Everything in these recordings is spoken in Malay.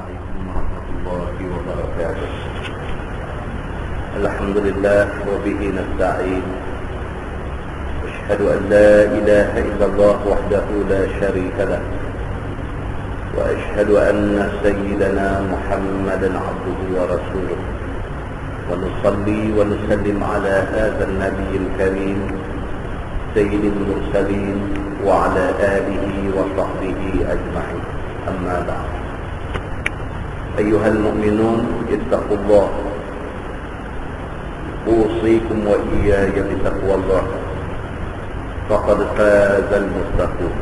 عليكم ورحمة الله وبركاته. الحمد لله وبه نستعين. أشهد أن لا إله إلا الله وحده لا شريك له، وأشهد أن سيدنا محمدا عبده ورسوله، ونصلي ونسلم على هذا النبي الكريم سيد المرسلين وعلى آله وصحبه أجمعين. أما بعد، أيها المؤمنون اتقوا الله، أوصيكم وإياي بتقوى الله، فقد فاز المتقون.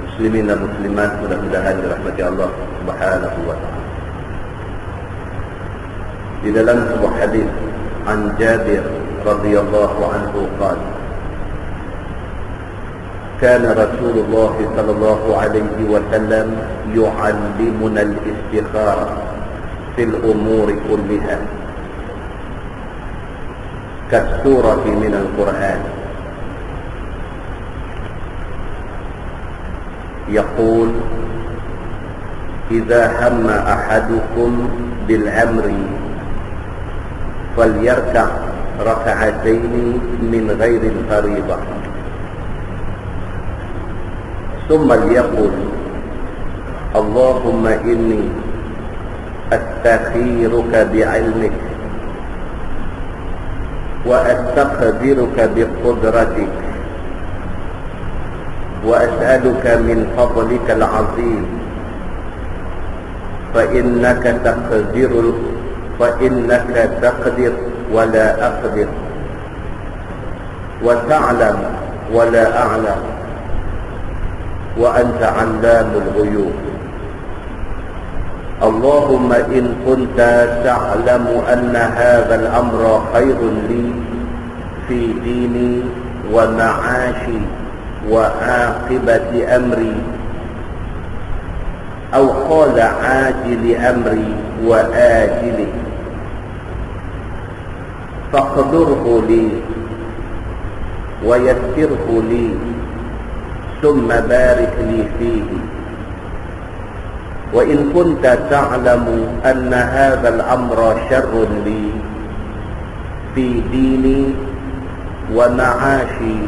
Muslimin dan muslimat, mudah-mudahan dirahmati Allah Subhanahu wa ta'ala. Di dalam sebuah hadis an Jabir radhiyallahu anhu qala, kana Rasulullah sallallahu alaihi wasallam yu'allimuna al-istikhara fil umuri kulliha kas-surati min al-Qur'an. يقول إذا هم أحدكم بالأمر فليركع ركعتين من غير الفريضة ثم ليقل اللهم إني أستخيرك بعلمك وأستقدرك بقدرتك وأسألك من فضلك العظيم فإنك تقدر ولا أقدر وتعلم ولا أعلم وأنت علام الغيوب. اللهم إن كنت تعلم أن هذا الأمر خير لي في ديني ومعاشي وعاقبة أمري أو قال عاجل أمري وآجله فاقدره لي ويسره لي ثم بارك لي فيه. وإن كنت تعلم أن هذا الأمر شر لي في ديني ومعاشي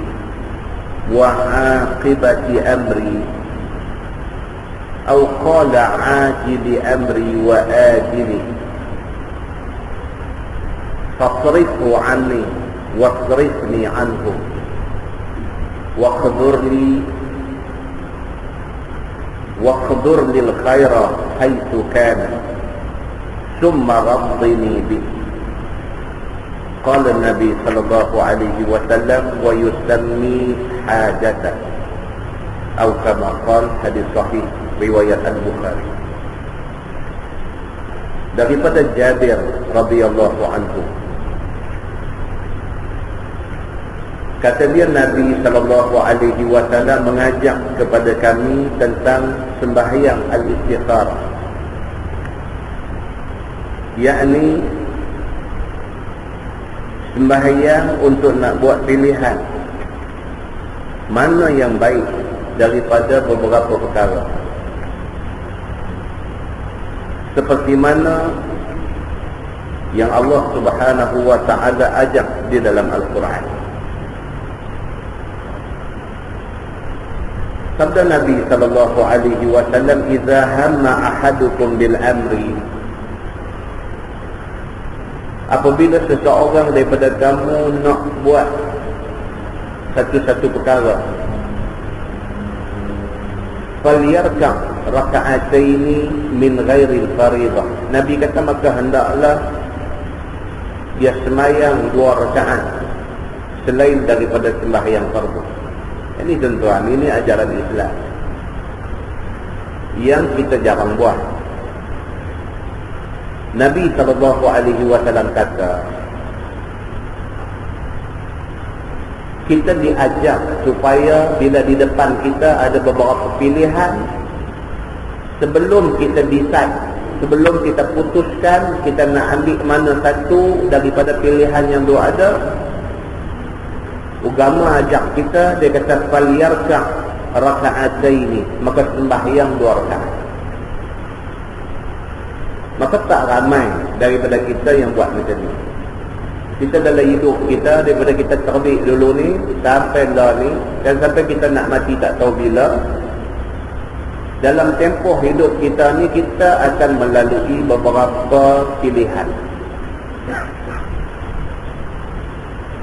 وعاقبة أمري أو قال عاجل أمري وآجله فاصرفه عني واصرفني عنه واقدر لي الخير حيث كان ثم رضني به. قال النبي صلى الله عليه وسلم ويسمي حاجته أو كما قال. Hadis sahih riwayat Al-Bukhari. Daripada Jabir radhiyallahu anhu, kata dia, Nabi sallallahu alaihi wasallam mengajak kepada kami tentang sembahyang al-istikharah, yakni sembahyang untuk nak buat pilihan mana yang baik daripada beberapa perkara, seperti mana yang Allah Subhanahu wa ta'ala ajak di dalam Al-Quran. Sabda Nabi sallallahu alaihi wasallam, "Idza hamma ahadukum bil amri," apabila seseorang daripada kamu nak buat satu-satu perkara, falyarka' raka'ataini min ghairi al-fariḍah. Nabi kata maka hendaklah dia sembahyang 2 rakaat selain daripada sembahyang fardu. Ini tuan-tuan, ini ajaran Islam yang kita jarang buat. Nabi SAW kata, kita diajak supaya bila di depan kita ada beberapa pilihan, sebelum kita decide, sebelum kita putuskan kita nak ambil mana satu daripada pilihan yang dua ada, agama ajak kita, dia kata falyarka' raka'ataini, maka sembahyang 2 rakaat. Maka tak ramai daripada kita yang buat macam ni. Kita dalam hidup kita, daripada kita terbit dulu ni sampai lah ni, dan sampai kita nak mati tak tahu bila, dalam tempoh hidup kita ni kita akan melalui beberapa pilihan.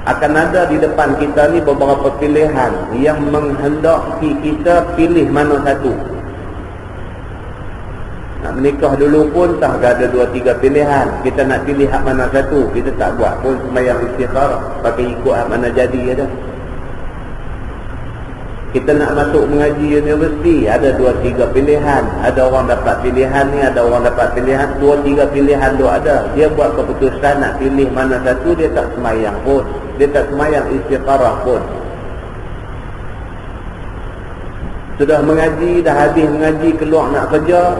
Akan ada di depan kita ni beberapa pilihan yang menghendaki kita pilih mana satu. Nak menikah dulu pun tak ada 2-3 pilihan. Kita nak pilih hak mana satu, kita tak buat pun sembahyang istikharah, pakai ikut hak mana jadi aja. Kita nak masuk mengaji universiti, ada 2-3 pilihan. Ada orang dapat pilihan ni, ada orang dapat pilihan, 2-3 pilihan tu ada. Dia buat keputusan nak pilih mana satu, dia tak sembahyang pun, dia tak sembahyang istikharah pun. Sudah mengaji, dah habis mengaji, keluar nak kerja,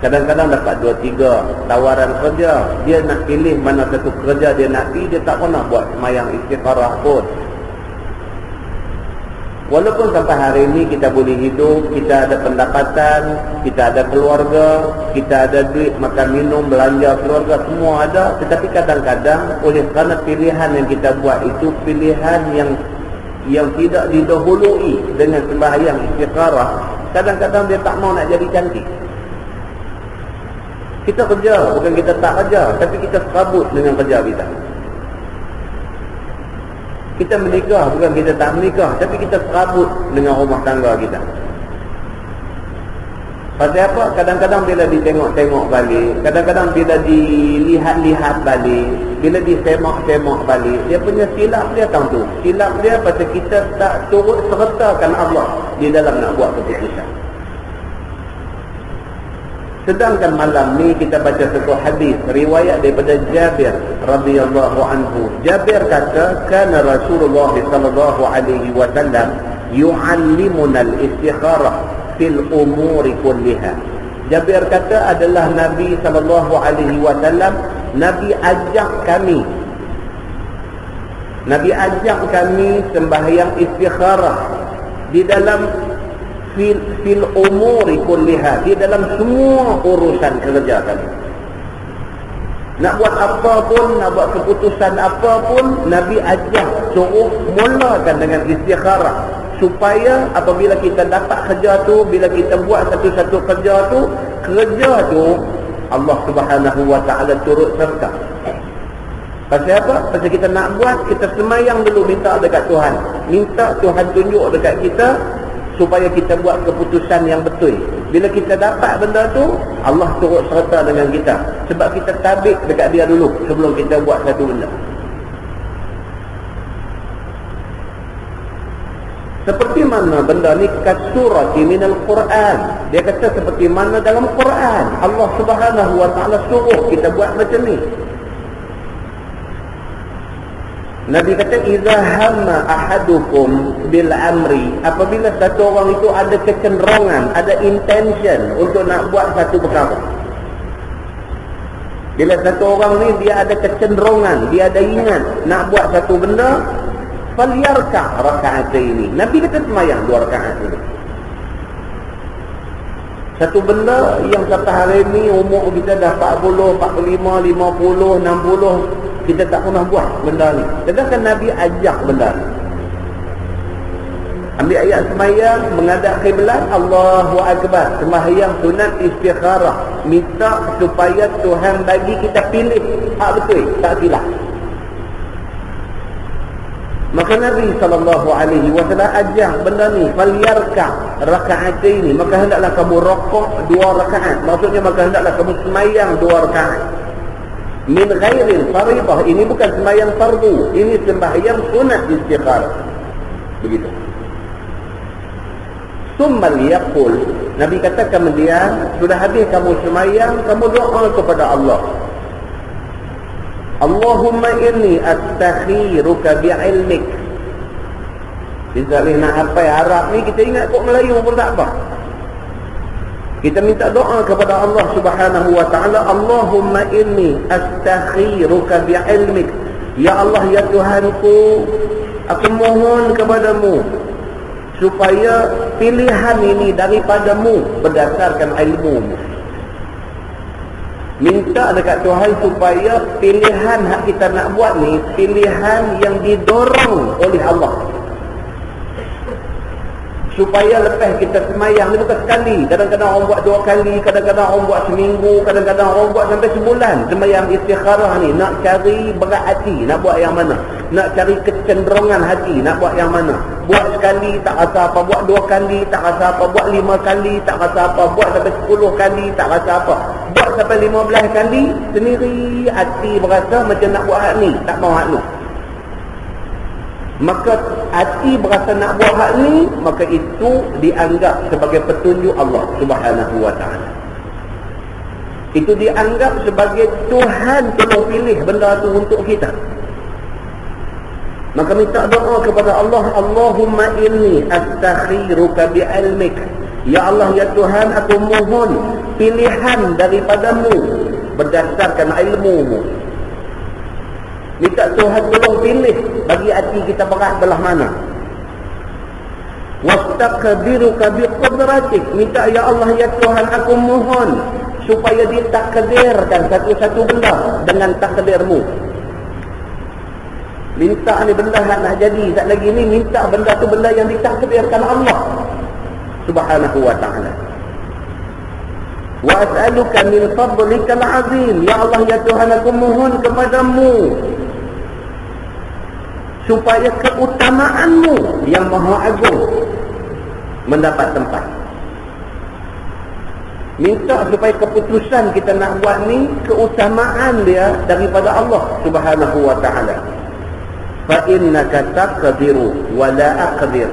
kadang-kadang dapat 2-3 tawaran kerja. Dia nak pilih mana satu kerja dia nak pergi, dia tak pernah buat sembahyang istikharah pun. Walaupun sampai hari ini kita boleh hidup, kita ada pendapatan, kita ada keluarga, kita ada duit makan minum, belanja keluarga, semua ada. Tetapi kadang-kadang oleh kerana pilihan yang kita buat itu pilihan yang tidak didahului dengan sembahyang istikharah, kadang-kadang dia tak mau nak jadi cantik. Kita kerja, bukan kita tak kerja, tapi kita serabut dengan kerja kita. Kita menikah, bukan kita tak menikah, tapi kita serabut dengan rumah tangga kita. Pasal apa? Kadang-kadang bila ditengok-tengok balik, kadang-kadang bila dilihat-lihat balik, bila disemak-semak balik, dia punya silap dia tahu tu. Silap dia pasal kita tak turut sertakan Allah di dalam nak buat keputusan. Sedangkan malam ni kita baca satu hadis riwayat daripada Jabir radhiyallahu anhu. Jabir kata, "Kana Rasulullah sallallahu alaihi wasallam yu'allimuna al-istikharah fil umuri kulliha." Jabir kata adalah Nabi sallallahu alaihi wasallam, Nabi ajak kami sembahyang istikharah di dalam fil umuri kulliha, di dalam semua urusan kerja kami. Nak buat apa pun, nak buat keputusan apa pun, Nabi ajak, suruh mulakan dengan istikharah, supaya apabila kita dapat kerja tu, bila kita buat satu-satu kerja tu Allah Subhanahu wa ta'ala turut serta. Pasal apa? Pasal kita nak buat, kita semayang dulu, minta dekat Tuhan, minta Tuhan tunjuk dekat kita supaya kita buat keputusan yang betul. Bila kita dapat benda tu, Allah turut serta dengan kita, sebab kita tabik dekat dia dulu sebelum kita buat satu benda. Seperti mana benda ni? Kasurati minal Quran. Dia kata seperti mana dalam Quran Allah Subhanahu wa ta'ala suruh kita buat macam ni. Nabi kata, "Idza hamma ahadukum bil amri", apabila satu orang itu ada kecenderungan, ada intention untuk nak buat satu perkara. Bila satu orang ni dia ada kecenderungan, dia ada ingat nak buat satu benda, falyarka raka'ataini. Nabi kata sembahyang 2 rakaat dulu. Satu benda yang sampai hari ni umur kita dah 40, 45, 50, 60, kita tak pernah buat benda ni. Sedangkan Nabi ajak benda ni. Ambil ayat sembahyang, menghadap kiblat, Allahu Akbar, sembahyang sunat istikharah, minta supaya Tuhan bagi kita pilih hak betul, tak silap. Maka Nabi SAW ajak benda ni, falyarka raka'ataini, maka hendaklah kamu rokok 2 rakaat. Maksudnya maka hendaklah kamu sembahyang 2 rakaat. Min ghairil faridah, ini bukan sembahyang fardu, ini sembahyang sunat istikharah. Begitu. Summa liyaqul, Nabi kata kemudian sudah habis kamu sembahyang, kamu doa kepada Allah. Allahumma inni astakhiruka bi'ilmik. Kita nak hafal Arab ni, kita ingat kok Melayu pun tak apa. Kita minta doa kepada Allah Subhanahu wa ta'ala, Allahumma inni astakhiruka bi'ilmik. Ya Allah, ya Tuhanku, aku mohon kepadamu supaya pilihan ini daripadamu berdasarkan ilmu. Minta dekat Tuhan supaya pilihan hak kita nak buat ni pilihan yang didorong oleh Allah. Supaya lepas kita semayang ni bukan sekali. Kadang-kadang orang buat 2 kali, kadang-kadang orang buat seminggu, kadang-kadang orang buat sampai sebulan. Semayang istikharah ni nak cari berat hati, nak buat yang mana? Nak cari kecenderungan hati, nak buat yang mana? Buat sekali tak rasa apa, buat 2 kali tak rasa apa, buat 5 kali tak rasa apa, buat sampai 10 kali tak rasa apa, buat sampai 15 kali sendiri hati berasa macam nak buat hak ni, tak mau hak ni. Maka hati berasa nak buat hak ni, maka itu dianggap sebagai petunjuk Allah Subhanahu wa ta'ala. Itu dianggap sebagai Tuhan tolong pilih benda tu untuk kita. Maka minta doa kepada Allah, Allahumma inni astakhiruka bi'ilmik. Ya Allah, ya Tuhan, aku mohon pilihan daripadamu berdasarkan ilmu-Mu. Minta Tuhan tolong pilih bagi hati kita berat belah mana. Wastaqdiruka biqudratik. Minta ya Allah, ya Tuhan, aku mohon supaya ditakdirkan satu-satu benda dengan takdir-Mu. Minta ni benda nak jadi, tak lagi ni minta benda tu benda yang ditakdirkan Allah Subhanahu wa ta'ala. Wa as'aluka min fadlikal azim. Ya Allah, ya Tuhan, aku mohon kepadamu supaya keutamaan-Mu yang maha agung mendapat tempat. Minta supaya keputusan kita nak buat ni keutamaan dia daripada Allah Subhanahu wa ta'ala. Fa innaka taqdiru wa la aqdir.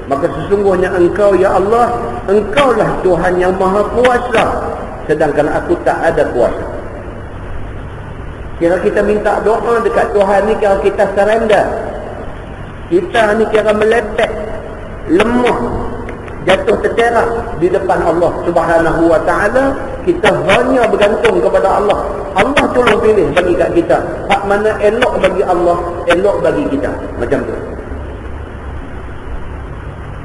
Maka sesungguhnya Engkau, ya Allah, Engkaulah Tuhan yang maha kuasa, sedangkan aku tak ada kuasa. Kira kita minta doa dekat Tuhan ni, kira kita surrender. Kita ni kira melepek, lemah, jatuh tercerak di depan Allah Subhanahu wa ta'ala. Kita hanya bergantung kepada Allah. Allah tolong pilih bagi kat kita hak mana elok bagi Allah, elok bagi kita. Macam tu.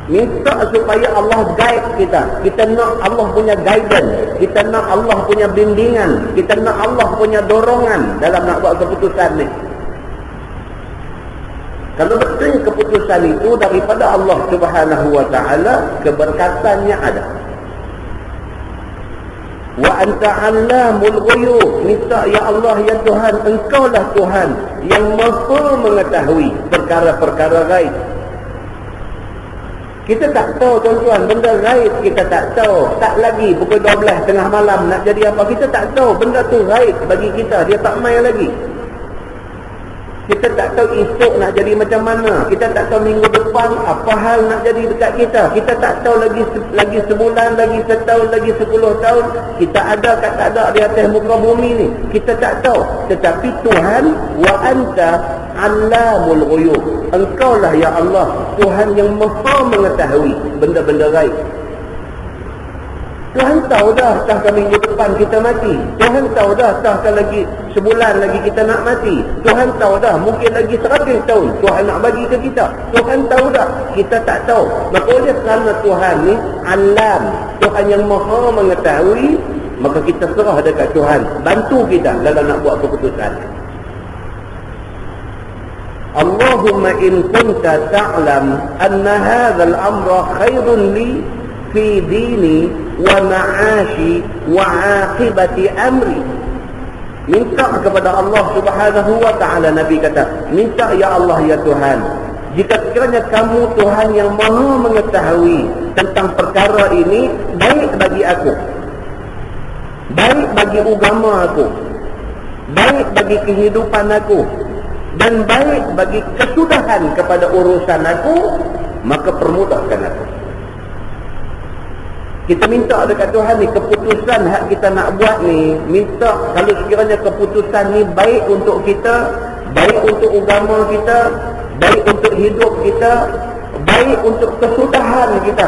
Minta supaya Allah guide kita. Kita nak Allah punya guidance, kita nak Allah punya bimbingan, kita nak Allah punya dorongan dalam nak buat keputusan ni. Kalau betul keputusan itu daripada Allah Subhanahu wa ta'ala, keberkatannya ada. Wa anta 'allamul ghuyub. Minta ya Allah, ya Tuhan, Engkaulah Tuhan yang maha mengetahui perkara-perkara gaib. Kita tak tahu, tuan-tuan, benda gaib kita tak tahu. Tak lagi pukul 12 tengah malam nak jadi apa, kita tak tahu. Benda tu gaib bagi kita, dia tak main lagi. Kita tak tahu esok nak jadi macam mana. Kita tak tahu minggu depan apa hal nak jadi dekat kita. Kita tak tahu lagi sebulan, lagi setahun, lagi 10 tahun kita ada kat tak ada di atas muka bumi ni. Kita tak tahu. Tetapi Tuhan, wa anta 'allamul ghuyub. Engkaulah ya Allah Tuhan yang maha mengetahui benda-benda gaib. Tuhan tahu dah tahkah minggu depan kita mati. Tuhan tahu dah tahkah lagi sebulan lagi kita nak mati. Tuhan tahu dah mungkin lagi 100 tahun Tuhan nak bagi ke kita. Tuhan tahu dah, kita tak tahu. Maka oleh kerana Tuhan ni Alam, Tuhan yang maha mengetahui, maka kita serah dekat Tuhan, bantu kita dalam nak buat keputusan. Allahumma in kunta ta'lam anna hadzal amra khairun li fi dini wa ma'ashi wa 'aqibati amri. Minta kepada Allah Subhanahu wa ta'ala. Nabi kata, minta ya Allah, ya Tuhan, jika sekiranya kamu Tuhan yang maha mengetahui tentang perkara ini, baik bagi aku, baik bagi agama aku, baik bagi kehidupan aku, dan baik bagi kesudahan kepada urusan aku, maka permudahkan aku. Kita minta dekat Tuhan ni, keputusan hak kita nak buat ni, minta kalau sekiranya keputusan ni baik untuk kita, baik untuk agama kita, baik untuk hidup kita, baik untuk kesudahan kita,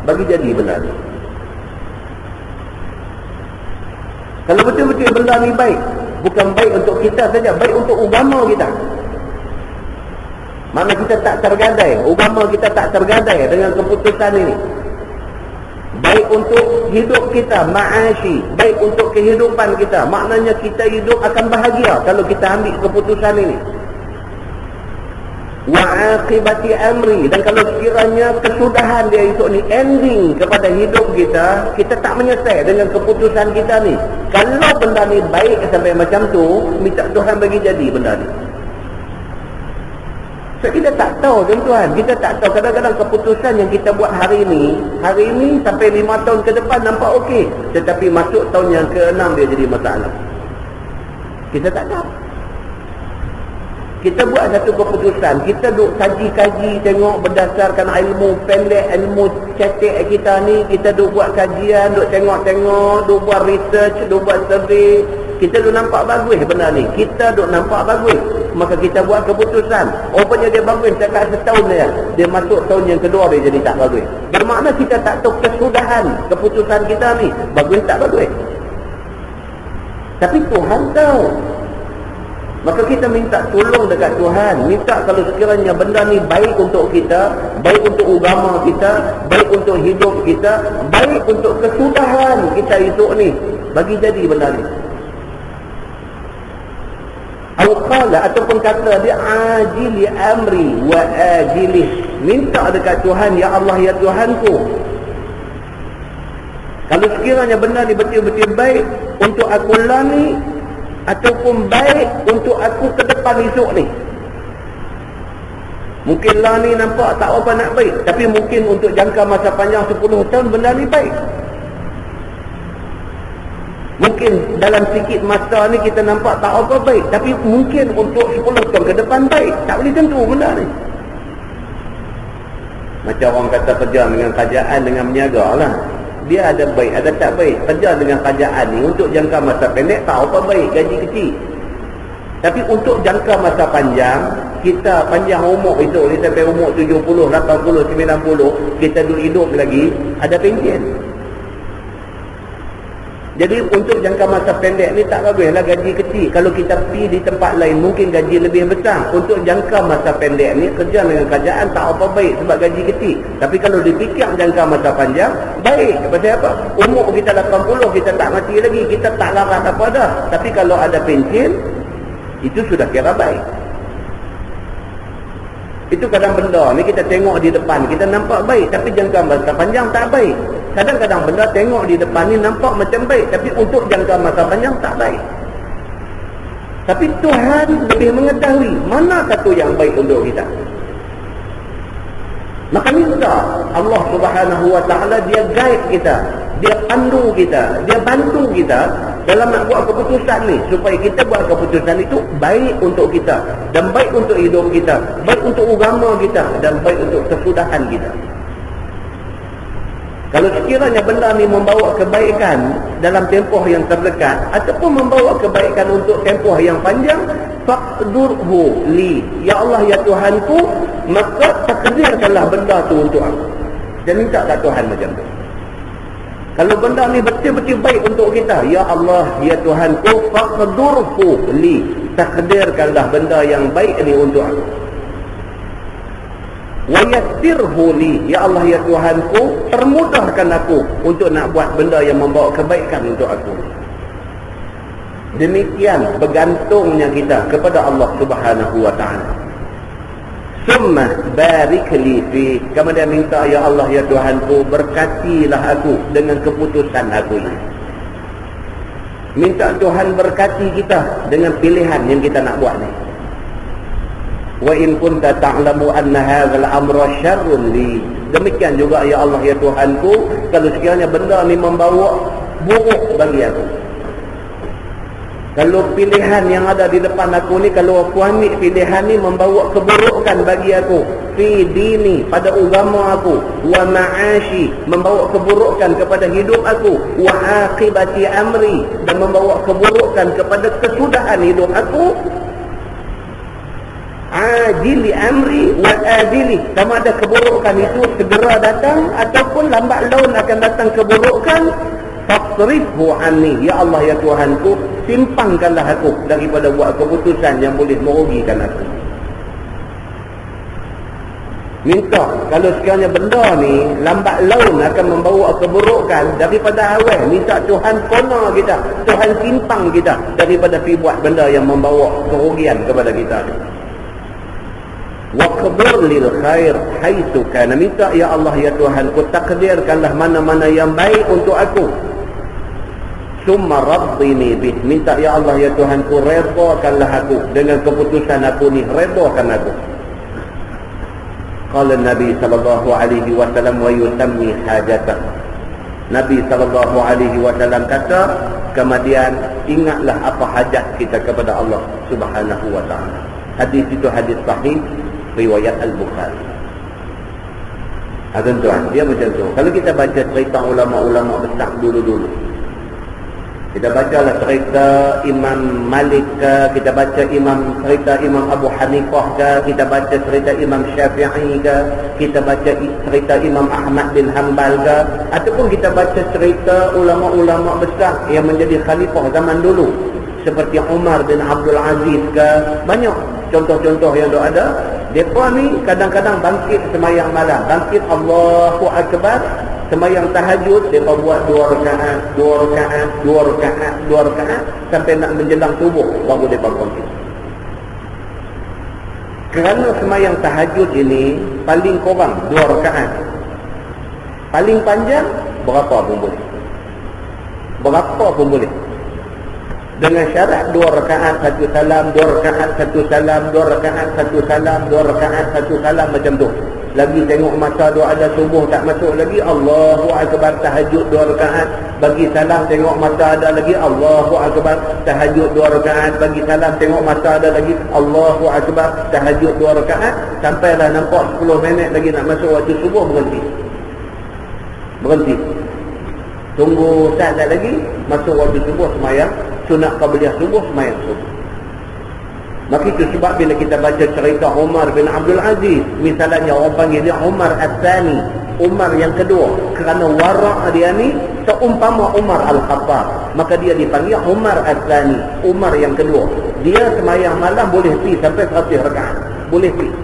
bagi jadi benda ni. Kalau betul-betul benda ni baik, bukan baik untuk kita saja, baik untuk agama kita. Mana kita tak tergadai, agama kita tak tergadai dengan keputusan ini. baik untuk hidup kita, ma'ashi, baik untuk kehidupan kita. Maknanya kita hidup akan bahagia kalau kita ambil keputusan ini. Wa aqibati amri, dan kalau sekiranya kesudahan dia esok ni, ending kepada hidup kita, kita tak menyesal dengan keputusan kita ni. Kalau benda ni baik sampai macam tu, minta Tuhan bagi jadi benda ni. So kita tak tahu tuan-tuan, kita tak tahu. Kadang-kadang keputusan yang kita buat hari ini sampai 5 tahun ke depan nampak okey, tetapi masuk tahun yang ke-6 dia jadi masalah. Kita tak tahu. Kita buat satu keputusan, kita duk kaji-kaji, tengok berdasarkan ilmu pendek, ilmu cetek kita ni, kita duk buat kajian, duk tengok-tengok, duk buat research, duk buat survey. Kita duk nampak bagus benda ni, kita duk nampak bagus, maka kita buat keputusan. Rupanya dia bagus cakap setahun dia masuk tahun yang kedua dia jadi tak bagus. Bermakna kita tak tahu kesudahan keputusan kita ni bagus tak bagus. Tapi Tuhan tahu. Maka kita minta tolong dekat Tuhan, minta kalau sekiranya benda ni baik untuk kita, baik untuk agama kita, baik untuk hidup kita, baik untuk kesudahan kita esok ni, bagi jadi benda ni. Al-qala, ataupun kata dia ajili amri wa ajilih, minta dekat Tuhan, ya Allah ya Tuhanku, kalau sekiranya benda ni betul-betul baik untuk aku lah ni, ataupun baik untuk aku ke depan esok ni. Mungkin lah ni nampak tak apa nak baik, tapi mungkin untuk jangka masa panjang 10 tahun benda ni baik. Mungkin dalam sikit masa ni kita nampak tak apa baik, tapi mungkin untuk 10 tahun ke depan baik. Tak boleh tentu benda ni. Macam orang kata kerja dengan kerajaan, dengan berniaga lah, dia ada baik, ada tak baik. Kerja dengan kerajaan ni untuk jangka masa pendek tak apa baik, gaji kecil. Tapi untuk jangka masa panjang, kita panjang umur esok ni sampai umur 70, 80, 90, kita duduk hidup lagi, ada pension. Jadi untuk jangka masa pendek ni tak baguslah gaji kecil. Kalau kita pergi di tempat lain mungkin gaji lebih besar. Untuk jangka masa pendek ni kerja dengan kerajaan tak apa baik sebab gaji kecil. Tapi kalau dipikir jangka masa panjang, baik. Pasal apa? Umur kita 80, kita tak mati lagi, kita tak larat apa dah. Tapi kalau ada pension, itu sudah kira baik. Itu kadang benda ni kita tengok di depan, kita nampak baik, tapi jangka masa panjang tak baik. Kadang-kadang benda tengok di depan ni nampak macam baik, tapi untuk jangka masa panjang tak baik. Tapi Tuhan lebih mengetahui mana satu yang baik untuk kita. Maka minta Allah Subhanahu Wa Taala dia guide kita, dia pandu kita, dia bantu kita dalam nak buat keputusan ni, supaya kita buat keputusan itu baik untuk kita, dan baik untuk hidup kita, baik untuk agama kita, dan baik untuk kesudahan kita. Kalau sekiranya benda ni membawa kebaikan dalam tempoh yang terdekat, ataupun membawa kebaikan untuk tempoh yang panjang, faqdurhu li, ya Allah ya Tuhanku, maka takdirkanlah benda tu untuk aku. Dan minta kat Tuhan macam tu. Kalau benda ni betul-betul baik untuk kita, ya Allah ya Tuhanku, faqdurhu li, takdirkanlah benda yang baik ni untuk aku. Wa yassirhu li, ya Allah ya Tuhanku, permudahkan aku untuk nak buat benda yang membawa kebaikan untuk aku. Demikian bergantungnya kita kepada Allah Subhanahu Wa Taala. Summa barik li fi, kemudian minta, ya Allah ya Tuhanku, berkatilah aku dengan keputusan aku ini. Minta Tuhan berkati kita dengan pilihan yang kita nak buat ni. Wa in kunta ta'lamu anna hadzal amra syarrun li, demikian juga ya Allah ya Tuhanku, kalau sekiranya benda ni membawa buruk bagi aku, kalau pilihan yang ada di depan aku ni, kalau aku ambil pilihan ni membawa keburukan bagi aku, fi dini, pada agama aku, wa ma'ashi, membawa keburukan kepada hidup aku, wa aqibati amri, dan membawa keburukan kepada kesudahan hidup aku, ajili amri wa ajili, sama ada keburukan itu segera datang ataupun lambat laun akan datang keburukan, fasrifhu anni, ya Allah ya Tuhanku, simpangkanlah aku daripada buat keputusan yang boleh merugikan aku. Minta. Kalau sekiranya benda ni lambat laun akan membawa keburukan daripada awal, minta Tuhan kona kita, Tuhan simpang kita daripada pergi buat benda yang membawa kerugian kepada kita. Waqdir lil khair haitsu kana, minta ya Allah ya Tuhan, ku takdirkanlah mana-mana yang baik untuk aku. Summa raddini bih, minta ya Allah ya Tuhan, ku redakanlah aku dengan keputusan aku ni, redakan aku. Qala Nabi sallallahu alaihi wasallam wa yutammi hajatah. Nabi sallallahu alaihi wasallam kata, kemudian ingatlah apa hajat kita kepada Allah Subhanahu wa taala. Hadis itu hadis sahih riwayat Al-Bukhari. Tuan-tuan, dia macam tu. Kalau kita baca cerita ulama-ulama besar dulu-dulu, kita bacalah cerita Imam Malik ke, kita baca cerita Imam Abu Hanifah ke, kita baca cerita Imam Syafi'i ke, kita baca cerita Imam Ahmad bin Hanbal ke, ataupun kita baca cerita ulama-ulama besar yang menjadi khalifah zaman dulu seperti Umar bin Abdul Aziz ke, banyak contoh-contoh yang ada. Mereka ni kadang-kadang bangkit semayang malam, bangkit Allahu Akbar, semayang tahajud, mereka buat 2 rakaat sampai nak menjelang subuh baru mereka bangkit. Kerana semayang tahajud ini paling kurang 2 rakaat, paling panjang berapa pun boleh, dengan syarat 2 rakaat 1 salam, 2 rakaat 1 salam, 2 rakaat 1 salam, 2 rakaat 1 salam, macam tu. Lagi tengok masa doa ada subuh tak masuk lagi, Allahu Akbar, tahajud 2 rakaat, bagi salam tengok masa ada lagi, Allahu Akbar, tahajud 2 rakaat, bagi salam tengok masa ada lagi, Allahu Akbar, tahajud 2 rakaat, sampailah nampak 10 minit lagi nak masuk waktu subuh, berhenti. Tunggu saat lagi masuk waktu subuh, semayang sunat qabliyah subuh, semayang subuh. Maka itu sebab bila kita baca cerita Umar bin Abdul Aziz, misalnya orang panggil dia Umar Al-Thani, Umar yang kedua, kerana warak dia ni seumpama Umar Al-Khattab, maka dia dipanggil Umar Al-Thani, Umar yang kedua. Dia semayang malam boleh pergi sampai 100 rakaat, boleh pergi.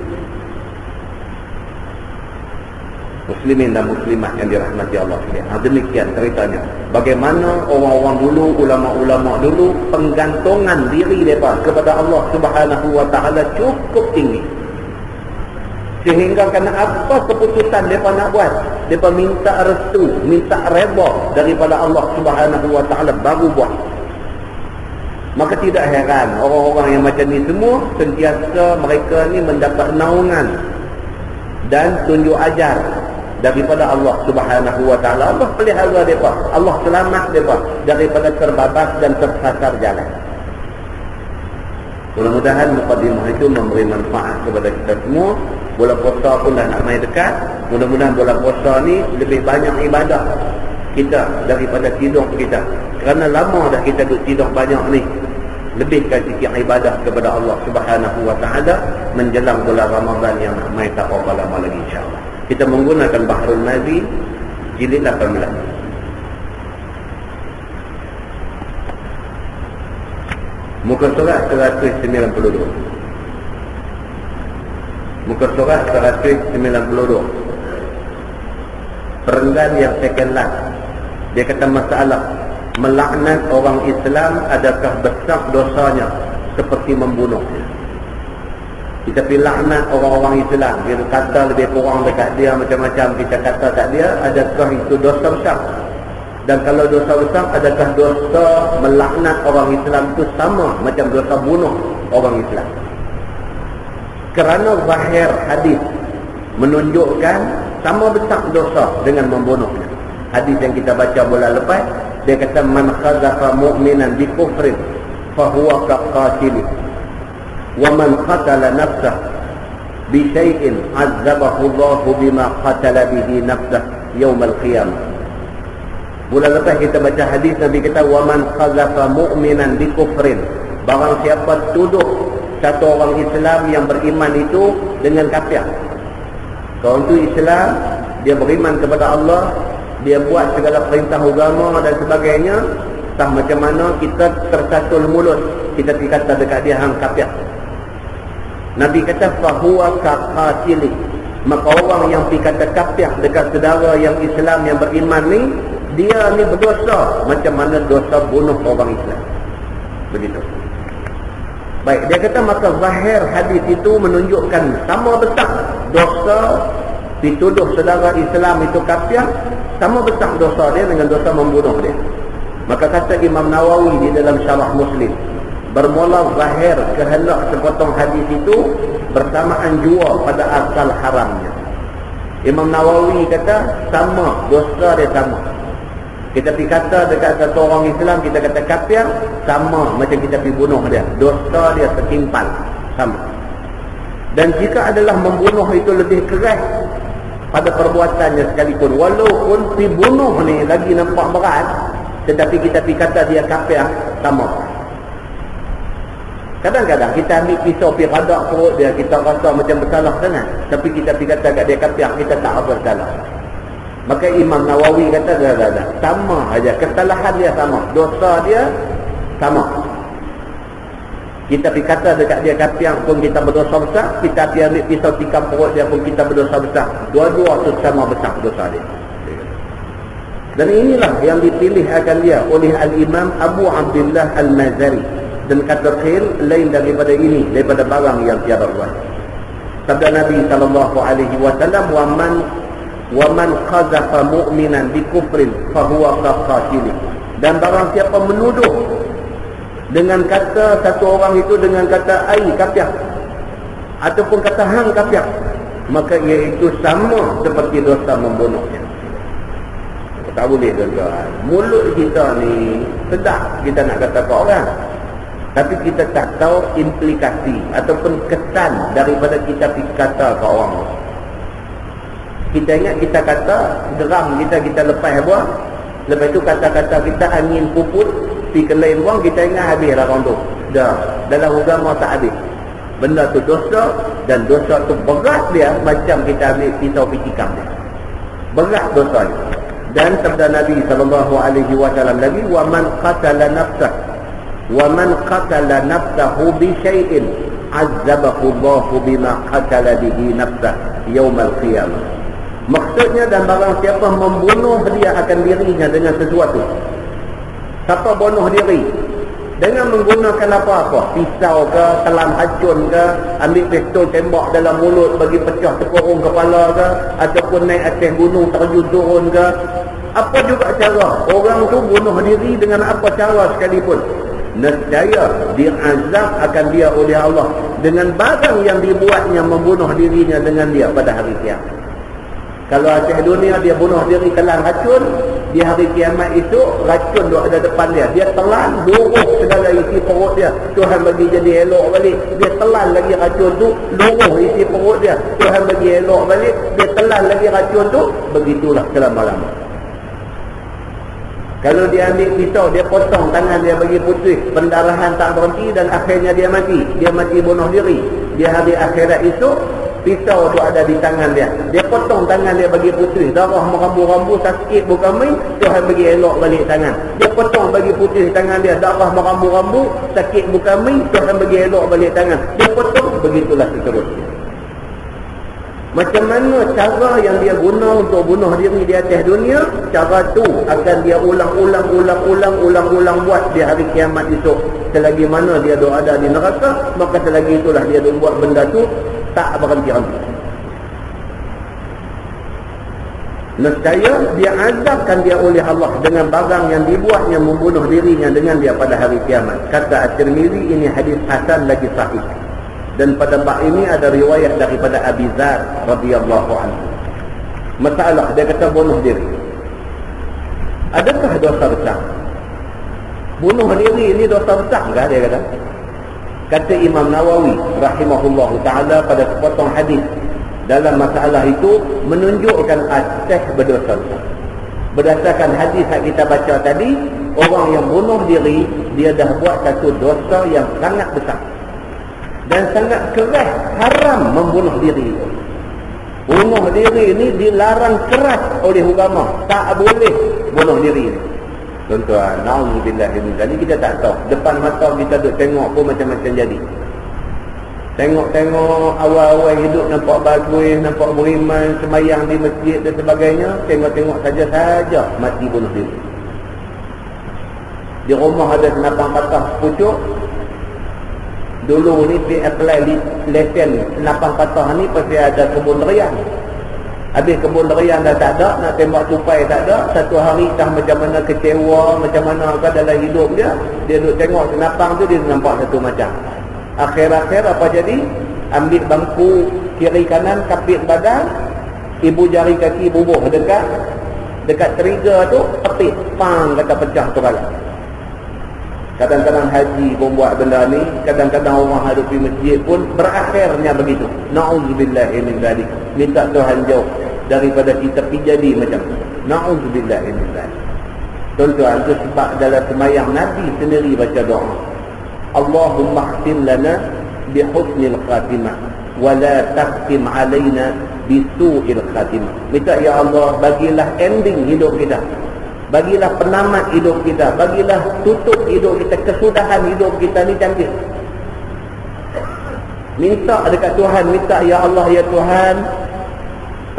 Muslimin dan muslimat yang dirahmati Allah sekalian. Demikian ceritanya. Bagaimana orang-orang dulu, ulama-ulama dulu, penggantungan diri mereka kepada Allah Subhanahu wa taala cukup tinggi. Sehingga kerana apa keputusan mereka nak buat, mereka minta restu, minta redha daripada Allah Subhanahu wa taala baru buat. Maka tidak heran orang-orang yang macam ni semua sentiasa mereka ni mendapat naungan dan tunjuk ajar daripada Allah Subhanahu wa taala. Allah pelihara mereka, Allah selamat mereka daripada terbabas dan tersasar jalan. Mudah-mudahan mukadimah itu memberi manfaat kepada kita semua. Bulan puasa pun dah nak main dekat. Mudah-mudahan bulan puasa ni lebih banyak ibadah kita daripada tidur kita. Kerana lama dah kita duduk tidur banyak ni. Lebihkan sikit ibadah kepada Allah Subhanahu wa taala menjelang bulan Ramadan yang nak main tak berapa lama lagi, insya-Allah. Kita menggunakan Bahrul Mazi jilid 18. Muka surat 192. Muka surat 192. Perenggan yang second last. Dia kata masalah melaknat orang Islam adakah besar dosanya seperti membunuh. Kita pergi laknat orang-orang Islam, dia kata lebih kurang dekat dia macam-macam, kita kata kat dia, adakah itu dosa besar? Dan kalau dosa besar, adakah dosa melaknat orang Islam itu sama macam dosa bunuh orang Islam? Kerana zahir hadis menunjukkan sama besar dosa dengan membunuhnya. Hadis yang kita baca bulan lepas, dia kata man khazafa mu'minan bi kufrin fa huwa kaqatili wa man qatala nafsahu bi shay'in 'azzabahu Allahu bima qatala bihi nafsahu yaum al-qiyamah. Bulan lepas kita baca hadis Nabi kata wa man khazafa mu'minan bi kufrin, barang siapa tuduh satu orang Islam yang beriman itu dengan kafir. Kalau itu Islam, dia beriman kepada Allah, dia buat segala perintah agama dan sebagainya, entah macam mana kita tersatul mulut, kita kata dekat dia hang kafir. Nabi kata fahuwa kaqatili, Maka orang yang pergi kata kafir dekat saudara yang Islam yang beriman ni, dia ni berdosa macam mana dosa bunuh orang Islam. Begitu. Baik, dia kata maka zahir hadis itu menunjukkan sama besar dosa dituduh saudara Islam itu kafir, sama besar dosa dia dengan dosa membunuh dia. Maka kata Imam Nawawi di dalam Syarah Muslim, bermula zahir kehendak sepotong hadis itu bersamaan jua pada asal haramnya. Imam Nawawi kata sama, dosa dia sama. Kita pergi kata dekat satu orang Islam, kita kata kafir, sama macam kita pergi bunuh dia. Dosa dia setimpal, sama. Dan jika adalah membunuh itu lebih keras pada perbuatannya sekalipun, walaupun pergi bunuh ni lagi nampak berat, tetapi kita pergi kata dia kafir, sama. Kadang-kadang kita ambil pisau pergi radak perut dia, kita rasa macam bersalah sangat, tapi kita pergi kata kat dia kafir, kita tak apa bersalah. Maka Imam Nawawi kata dah, sama aja, kesalahan dia sama, dosa dia sama. Kita pergi kata dekat dia kafir pun kita berdosa besar, kita pergi ambil pisau tikam perut dia pun kita berdosa besar. Dua-dua tu sama besar dosa dia. Dan inilah yang dipilih akan dia oleh Al-Imam Abu Abdullah Al-Mazari. Dan kata khil lain daripada ini, daripada barang yang tiada buat. Sabda Nabi SAW, wa man qazafa mu'minan bi kufrin fahuwa kaqatil. Dan barang siapa menuduh dengan kata satu orang itu dengan kata ai kafir ataupun kata hang kafir, maka ia itu sama seperti dosa membunuhnya. Tak boleh tuan-tuan. Mulut kita ni sedap kita nak kata ke orang, tapi kita tak tahu implikasi ataupun kesan daripada kita kata ke orang. Kita ingat kita kata geram kita lepas buang, lepas tu kata-kata kita angin puput pergi ke lain buang, kita ingat habis lah orang tu. Dah, dalam agama tak habis. Benda tu dosa, dan dosa tu berat dia macam kita ambil pisau pitikam dia. Berat dosa dia. Dan sabda Nabi SAW lagi, wa man qatala nafsahu bi syai'in azzabahu Allahu bima qatala bihi nafsah yaumal qiyamah. Maksudnya, dan barang siapa membunuh dia akan dirinya dengan sesuatu. Siapa bunuh diri dengan menggunakan apa-apa, pisau ke, telan racun ke, ambil pistol tembak dalam mulut bagi pecah tekorong kepala ke, ataupun naik atas gunung terjun turun ke, apa juga cara orang tu bunuh diri dengan apa cara sekalipun, nescaya diazab akan dia oleh Allah dengan barang yang dibuatnya membunuh dirinya dengan dia pada hari kiamat. Kalau atas dunia dia bunuh diri telan racun, di hari kiamat itu racun duduk ada depan dia, dia telan luruh segala isi perut dia, Tuhan bagi jadi elok balik. Dia telan lagi racun tu, luruh isi perut dia, Tuhan bagi elok balik. Dia telan lagi racun tu, begitulah selama-lama. Kalau dia ambil pisau, dia potong tangan dia bagi putih, pendarahan tak berhenti dan akhirnya dia mati bunuh diri. Di hari akhirat itu pisau tu ada di tangan dia, dia potong tangan dia bagi putih, darah merambu-rambu, sakit bukan main, Tuhan bagi elok balik tangan. Dia potong bagi putih tangan dia, darah merambu-rambu, sakit bukan main, Tuhan bagi elok balik tangan. Dia potong, begitulah seterusnya. Macam mana cara yang dia guna untuk bunuh diri di atas dunia, cara tu akan dia ulang-ulang buat di hari kiamat esok. Selagi mana dia ada di neraka, maka selagi itulah dia buat benda tu tak berhenti-henti. Nescaya dia azabkan dia oleh Allah dengan barang yang dibuatnya membunuh dirinya dengan dia pada hari kiamat. Kata At-Tirmizi, ini hadis hasan lagi sahih. Dan pada bab ini ada riwayat daripada Abi Dzar radhiyallahu anhu. Masalah dia kata bunuh diri, adakah dosa besar? Bunuh diri ini dosa besar ke? Dia kata. Kata Imam Nawawi rahimahullahu ta'ala pada sepotong hadis dalam masalah itu menunjukkan asas berdosa besar. Berdasarkan hadis yang kita baca tadi, orang yang bunuh diri, dia dah buat satu dosa yang sangat besar dan sangat keras, haram membunuh diri. Bunuh diri ini dilarang keras oleh agama, tak boleh bunuh diri ini. Tuan-tuan, na'udzubillah min dzalik, kita tak tahu. Depan mata kita duk tengok pun macam-macam jadi. Tengok-tengok awal-awal hidup nampak bagus, nampak beriman, semayang di masjid dan sebagainya. Tengok-tengok saja mati bunuh diri. Di rumah ada senapang patah pucuk. Dulu ni dia apply lesen senapang patah ni pasti ada kebun durian. Habis kebun durian dah tak ada, nak tembak tupai tak ada. Satu hari dah macam mana kecewa, macam mana dalam hidup dia. Dia duduk tengok senapang tu, dia nampak satu macam. Akhir-akhir apa jadi? Ambil bangku kiri kanan, kapit badan, ibu jari kaki bubuh dekat trigger tu, petik, pang, kata pecah kepala. Kadang-kadang haji pun buat benda ni, kadang-kadang orang hadap di masjid pun berakhirnya begitu. Na'udzubillahi min dzalik. Minta Tuhan jauh daripada kita pergi jadi macam tu. Na'udzubillahi min dzalik. Tuan-tuan, itu sebab dalam semayang Nabi sendiri baca doa. Allahumma khtim lana bihusnil khatimah wa la takhtim alaina bisu'il khatimah. Minta ya Allah, bagilah ending hidup kita, bagilah penamat hidup kita, bagilah tutup hidup kita, kesudahan hidup kita ni cantik. Minta dekat Tuhan, minta ya Allah ya Tuhan,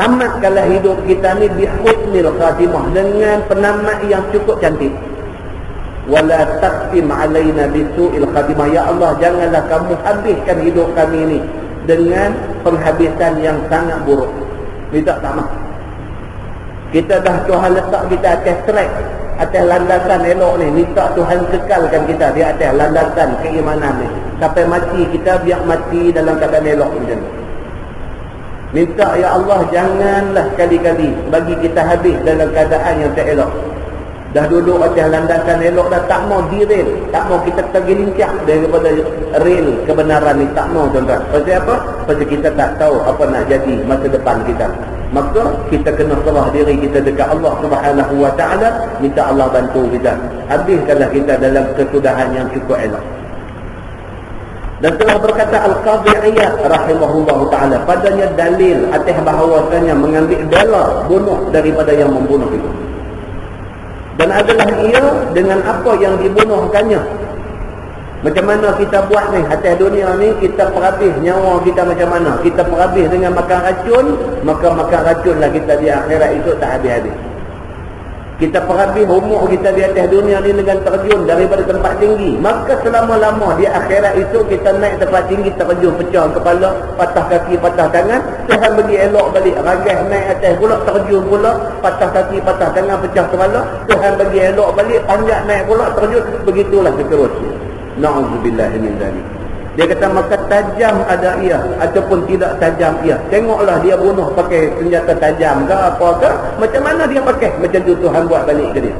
tamatkanlah hidup kita ni bihusnil khatimah, dengan penamat yang cukup cantik. Wala taqtim alaina bisu'il khatimah. Ya Allah, janganlah kamu habiskan hidup kami ni dengan penghabisan yang sangat buruk. Minta tamat. Kita dah Tuhan letak kita atas track, atas landasan elok ni. Minta Tuhan kekalkan kita di atas landasan keimanan ni. Sampai mati kita biar mati dalam keadaan elok macam ni. Minta ya Allah, janganlah sekali-kali bagi kita habis dalam keadaan yang tak elok. Dah duduk atas landasan elok dah, tak mau direl, tak mau kita tergelincir daripada rel kebenaran ni, tak mau tuan-tuan. Pasal apa? Pasal kita tak tahu apa nak jadi masa depan kita. Maka kita kena serah diri kita dekat Allah Subhanahu wa ta'ala, minta Allah bantu kita. Habiskanlah kita dalam kesudahan yang cukup elok. Dan telah berkata Al-Qadhi Iyad rahimahullah ta'ala, padanya dalil atas bahawasanya mengambil bela bunuh daripada yang membunuh itu. Dan adalah ia dengan apa yang dibunuhkannya. Macam mana kita buat ni atas dunia ni, kita perhabis nyawa kita macam mana. Kita perhabis dengan makan racun, maka makan racunlah kita di akhirat itu tak habis-habis. Kita perhabis umur kita di atas dunia ni dengan terjun daripada tempat tinggi, maka selama-lama di akhirat itu kita naik tempat tinggi, terjun, pecah kepala, patah kaki, patah tangan. Tuhan bagi elok balik, ragas naik atas pula, terjun pula, patah kaki, patah tangan, pecah kepala. Tuhan bagi elok balik, panjat naik pula, terjun. Begitulah seterusnya. Na'udzubillahi min dzalik. Dia kata maka tajam ada ia ataupun tidak tajam ia. Tengoklah dia bunuh pakai senjata tajam ke apa ke, macam mana dia pakai, macam tu Tuhan buat balik ke dia.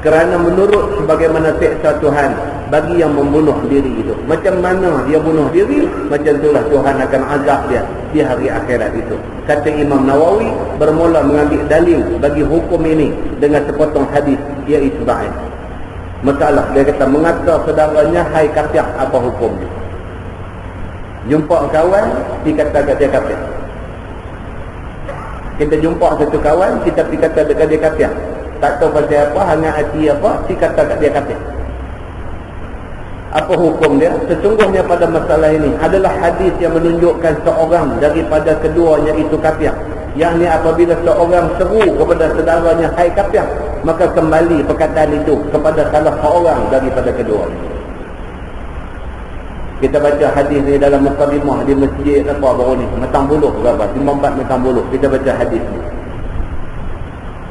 Kerana menurut sebagaimana seksa Tuhan bagi yang membunuh diri itu. Macam mana dia bunuh diri, macam itulah Tuhan akan azab dia di hari akhirat itu. Kata Imam Nawawi, bermula mengambil dalil bagi hukum ini dengan sepotong hadis, iaitu dhaif. Masalah dia kata mengata saudaranya, hai kafir, apa hukumnya? Jumpa kawan, dia kata kat dia kafir. Kita jumpa satu kawan, kita pergi kata dekat dia kafir. Tak tahu pasal apa, hangat hati apa, dia kata kat dia kafir. Apa hukum dia? Sesungguhnya pada masalah ini adalah hadis yang menunjukkan seorang daripada keduanya itu kafir. Yang ni apabila seorang seru kepada saudaranya, hai kafir, maka kembali perkataan itu kepada salah seorang daripada keduanya. Kita baca hadis ni dalam mukadimah di masjid apa baru ni, Metang Buluh ke apa, Timambat Metang Buluh, kita baca hadis ni.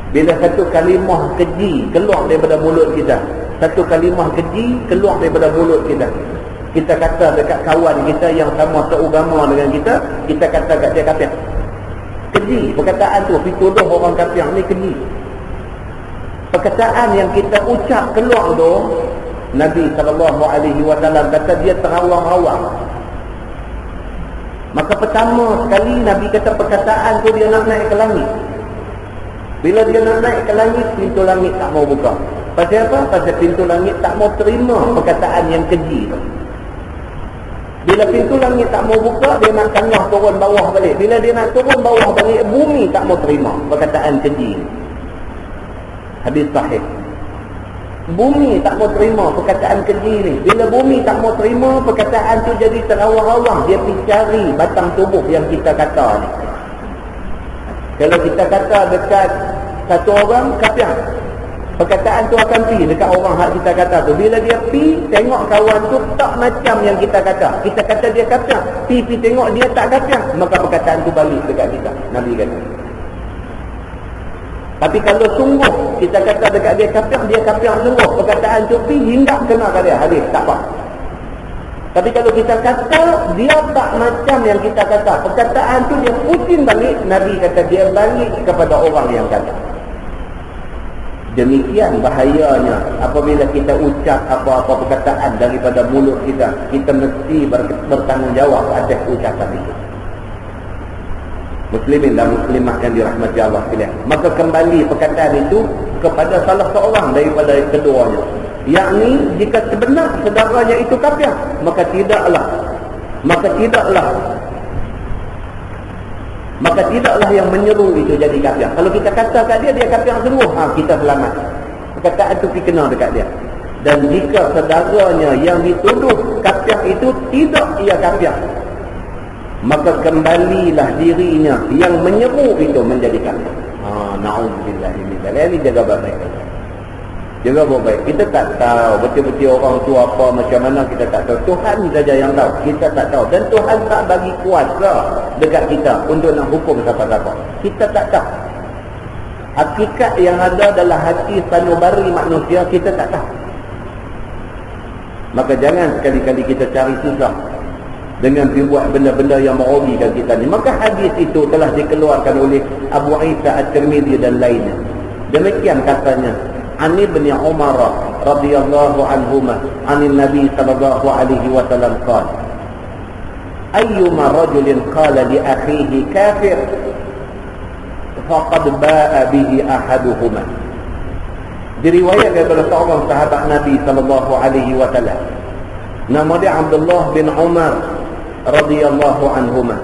Bila satu kalimah keji keluar daripada mulut kita, satu kalimah keji keluar daripada mulut kita, kita kata dekat kawan kita yang sama seagama dengan kita, kita kata kat dia kafir. Keji perkataan tu, dituduh orang kafir ni keji. Perkataan yang kita ucap keluar tu, Nabi SAW kata dia terawang-rawang. Maka pertama sekali Nabi kata perkataan tu dia nak naik ke langit. Bila dia nak naik ke langit, pintu langit tak mau buka. Pasal apa? Pasal pintu langit tak mau terima perkataan yang keji tu. Bila pintu langit tak mau buka, dia nak tengah turun bawah balik. Bila dia nak turun bawah balik, bumi tak mau terima perkataan keji. Hadis sahih. Bumi tak mau terima perkataan keji ni. Bila bumi tak mau terima, perkataan tu jadi terawang-awang. Dia pergi cari batang tubuh yang kita kata ni. Kalau kita kata dekat satu orang, kafir. Perkataan tu akan pergi dekat orang hak kita kata tu. Bila dia pergi, tengok kawan tu tak macam yang kita kata. Kita kata dia kafir. Pergi tengok dia tak kafir. Maka perkataan tu balik dekat kita. Nabi kata. Tapi kalau sungguh kita kata dekat dia kafir sungguh. Perkataan tu pergi hinggap kena kat dia. Habis, tak apa. Tapi kalau kita kata dia tak macam yang kita kata, perkataan tu dia pusing balik. Nabi kata dia balik kepada orang yang kata. Demikian bahayanya apabila kita ucap apa-apa perkataan daripada mulut kita. Kita mesti bertanggungjawab atas ucapan itu. Muslimin dan muslimah yang dirahmati Allah sekalian. Maka kembali perkataan itu kepada salah seorang daripada keduanya. Yakni jika sebenar saudaranya itu kafir, maka tidaklah yang menyeru itu jadi kafir. Kalau kita kata kat dia kafir sungguh, kita selamat. Perkataan itu kena dekat dia. Dan jika saudaranya yang dituduh kafir itu tidak ia kafir, maka kembalilah dirinya yang menyeru itu menjadi kafir. Na'udzubillah min dzalik. Ini jaga baik. Jaga baik. Kita tak tahu betul-betul orang tu apa macam mana, kita tak tahu. Tuhan saja yang tahu. Kita tak tahu. Dan Tuhan tak bagi kuasa dekat kita untuk nak hukum siapa-siapa. Kita tak tahu. Hakikat yang ada dalam hati sanubari manusia kita tak tahu. Maka jangan sekali-kali kita cari susah dengan buat benda-benda yang merugikan kita ni. Maka hadis itu telah dikeluarkan oleh Abu Isa At-Tirmidzi dan lainnya. Demikian katanya, An Ibn Umar radhiyallahu anhuma, anin Nabi sallallahu alaihi wasallam qala, ayyuma rajulin qala li akhihi kafir faqad ba'a bihi ahaduhuma. Diriwayatkan daripada seorang sahabat Nabi sallallahu alaihi wasallam, nama dia Abdullah bin Umar radhiyallahu anhuma,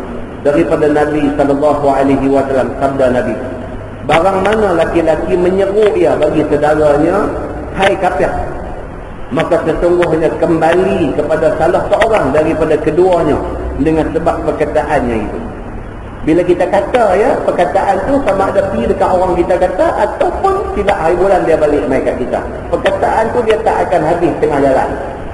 daripada Nabi sallallahu alaihi wasallam, sabda Nabi, barang mana laki-laki menyeru ia bagi saudaranya, hai kafir, maka sesungguhnya kembali kepada salah seorang daripada keduanya dengan sebab perkataannya itu. Bila kita kata perkataan tu sama ada pergi dekat orang kita kata, ataupun tidak hari bulan dia balik mai kat kita. Perkataan tu dia tak akan habis tengah jalan.